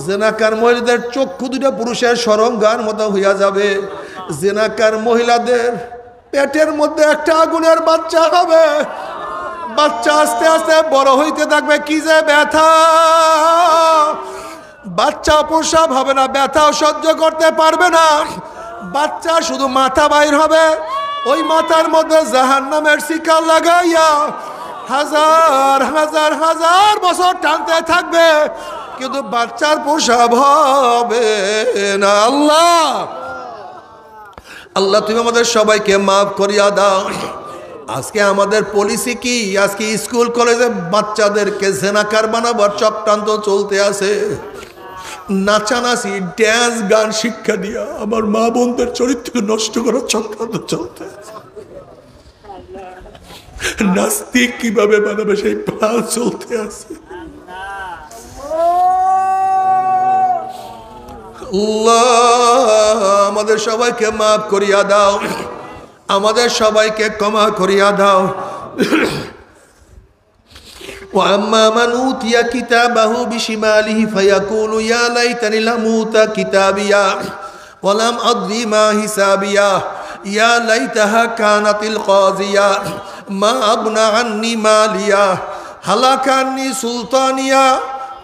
S1: জেনাকার মহিলাদের চক্ষু দুটা পুরুষের শরম গার মতো হইয়া যাবে। জেনাকার মহিলাদের পেটের মধ্যে একটা আগুনের বাচ্চা হবে। বাচ্চা আস্তে আস্তে বড় হইতে থাকবে, কি যে ব্যথা! বাচ্চা প্রসব হবে না, ব্যথাও সহ্য করতে পারবে না। বাচ্চা শুধু মাথা বাইর হবে, ওই মাথার মধ্যে জাহান্নামের শিকল লাগাইয়া হাজার হাজার হাজার বছর টানতে থাকবে, কিন্তু বাচ্চার প্রসব হবে না। আল্লাহ আল্লাহ তুমি আমাদের সবাইকে মাফ করিয়া দাও। আজকে আমাদের পলিসি কি? আজকে স্কুল কলেজে বাচ্চাদেরকে জেনাকার বানাবার চক্রান্ত চলতে আছে। নাচানাচি, ড্যান্স, গান শিক্ষা দিয়া আমার মা বোনদের চরিত্র নষ্ট করার চক্রান্ত চলতে আছে। নাস্তিক কিভাবে বানাবে সেই প্ল্যান চলতে আছে। আল্লাহ আমাদের সবাইকে মাফ করিয়া দাও, আমাদের সবাইকে ক্ষমা করিয়া দাও। وأما من أوتي كتابه بشماله فيقول يا ليتني لم أوت كتابيا ولم أدري ما حسابيا يا ليتها كانت القاضية ما أغنى عني ماليا هلك عني سلطانيا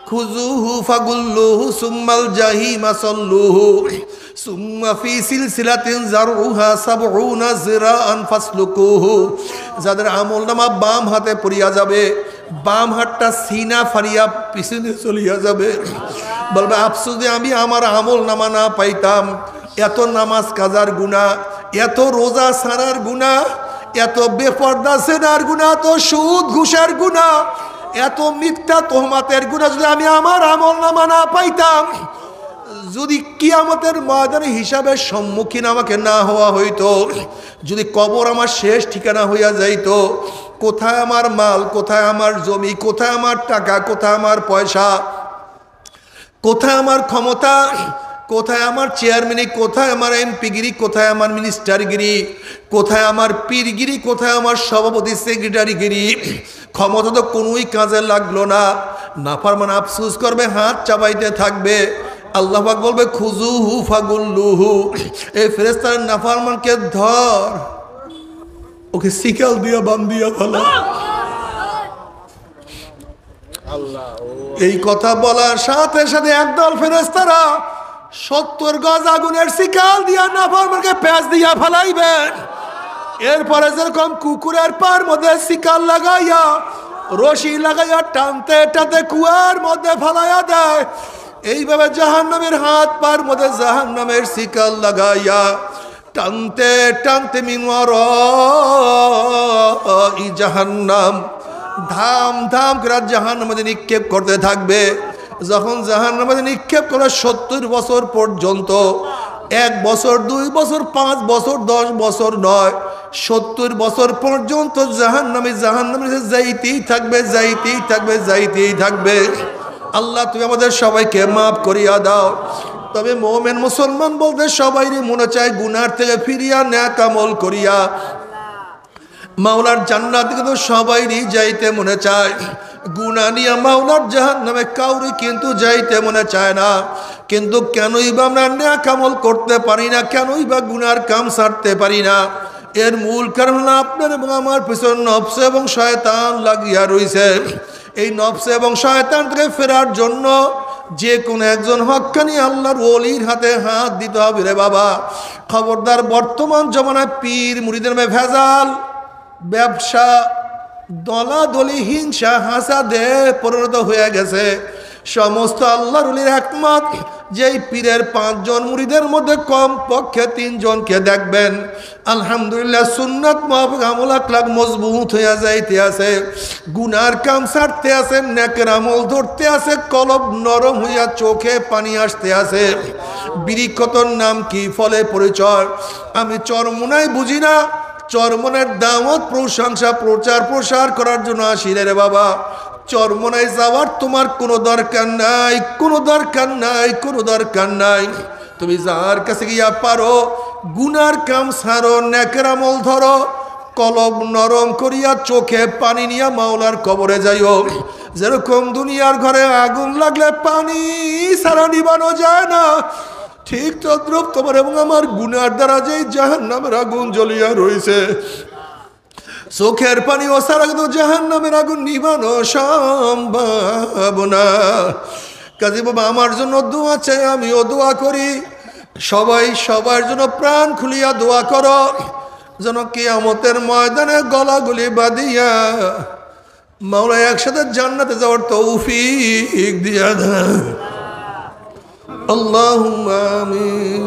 S1: خذوه فغلوه ثم الجحيم صلوه ثم في سلسلة ذرعها 70 ذراعا فاسلكوه। যাদের আমলনামা বাম হাতে পড়িয়া যাবে, বাম হাতটা সিনা ফারিয়া পিছনে চলিয়া যাবে, বলবে আফসোস আমি আমার আমলনামা না পাইতাম। এত নামাজ কাজার গুনাহ, এত রোজা সারার গুনাহ, এত বেপরদা সেনার গুনাহ, এত সুদ ঘুষের গুনাহ, এত মিথ্যা তোহমাতের গুনাহ যদি আমি আমার আমলনামা না পাইতাম, যদি কিয়ামতের ময়দানে হিসাবের সম্মুখীন আমাকে না হওয়া হইতো, যদি কবর আমার শেষ ঠিকানা হইয়া যাইত, কোথায় আমার মাল, কোথায় আমার জমি, কোথায় আমার টাকা, কোথায় আমার পয়সা, কোথায় আমার ক্ষমতা, কোথায় আমার চেয়ারম্যানি, কোথায় আমার এমপিগিরি, কোথায় আমার মিনিস্টারগিরি, কোথায় আমার পীরগিরি, কোথায় আমার সভাপতি সেক্রেটারিগিরি, ক্ষমতা তো কোনোই কাজে লাগলো না। নাফরমান আফসোস করবে, হাত চাবাইতে থাকবে। আল্লাহ পাক বলবে খুজুহু ফাগুল্লুহু, এই ফেরেশতার নাফরমানকে ধর, ওকে শিকল দিয়া বান্ধিয়া ফেলো। এই কথা বলার সাথে সাথে একদল ফেরেশতারা 70 গজ আগুনের শিকল দিয়া নাফরমানকে প্যাঁচ দিয়া ফেলাইবে। এরপরে যেরকম কুকুরের পার মধ্যে শিকল লাগাইয়া, রশি লাগাইয়া টানতে টানতে কুয়ার মধ্যে ফেলাইয়া দেয়, এইভাবে জাহান্নামের হাত পার মধ্যে জাহান্নামের শিকল লাগাইয়া টানতে টানতে মিনওয়ার ই জাহান্নাম ধাম ধাম করে জাহান্নামের মধ্যে নিক্ষেপ করতে থাকবে। যখন জাহান্নামের মধ্যে নিক্ষেপ করে 70 বছর পর্যন্ত, 1 বছর, 2 বছর, 5 বছর, 10 বছর নয়, 70 বছর পর্যন্ত জাহান্নামে যাইতেই থাকবে, যাইতেই থাকবে, যাইতেই থাকবে। আল্লাহ তুমি আমাদের সবাইকে মাফ করিয়া দাও। তবে মুমিন মুসলমান বলতে সবাইরই মনে চায় গুনার থেকে ফিরিয়া নেক আমল করিয়া মাওলার জান্নাতে কিন্তু সবাইরই যাইতে মনে চায়। গুনাহ নিয়ে মাওলার জাহান্নামে কাউরি কিন্তু যাইতে মনে চায় না। কিন্তু কেনই বা আমরা নেক আমল করতে পারি না, কেনই বা গুনার কাম ছাড়তে পারি না? এর মূল কারণ হলো আপনার এবং আমার পিছনে নফস এবং শয়তান লাগিয়া রইছে। এই নফস এবং শয়তান থেকে ফেরার জন্য যে কোনো একজন হক্কানি আল্লাহর ওলির হাতে হাত দিতে হবে রে বাবা। খবরদার, বর্তমান জমানায় পীর মুরিদের নামে ভেজাল, ব্যবসা, দলাদলি, হিংসা, হাসাদে পরিণত হয়ে গেছে। সমস্ত আল্লাহর ওলির একমত যেই পীরের 5 জন মুরিদের মধ্যে কম পক্ষে 3 জনকে দেখবেন আলহামদুলিল্লাহ সুন্নাত মাফিক আমল আখলাক মজবুত হইয়া যাইতে আছে, গুনার কাম ছাড়তে আছে, নেকের আমল ধরতে আছে, কলব নরম হইয়া চোখে পানি আসতে আছে। বৃক্ষতর নাম কি, ফলে পরিচয়। আমি চরমোনাই বুঝি না, চরমনের দাওয়াত প্রশংসা প্রচার প্রসার করার জন্য আসি রে বাবা। চরমনায় যাওয়ার তোমার কোনো দরকার নাই, কোনো দরকার নাই, কোনো দরকার নাই। তুমি যার কাছে গিয়া পারো গুনার কাম ছাড়ো, নেকের আমল ধরো, কলব নরম করিয়া চোখে পানি নিয়া মাওলার কবরে যাইও। যেরকম দুনিয়ার ঘরে আগুন লাগলে পানি ছাড়া নিবানো যায় না, ঠিক তদ্রূপ তোমার এবং আমার গুনার দ্বারা যেই জাহান্নামের আগুন জ্বলিয়া রয়েছে, চোখের পানি ও সারা কিন্তু জাহান্নামের আগুন নিবানো সম্ভব না। কাজী বাবা আমার জন্য দোয়া চাই, আমিও দোয়া করি। সবাই সবার জন্য প্রাণ খুলিয়া দোয়া করো, যেন কিয়ামতের ময়দানে গলাগুলি বাঁধিয়া মাওলা একসাথে জান্নাতে যাওয়ার তৌফিক দিয়া দেন। আল্লাহুম্মা আমিন।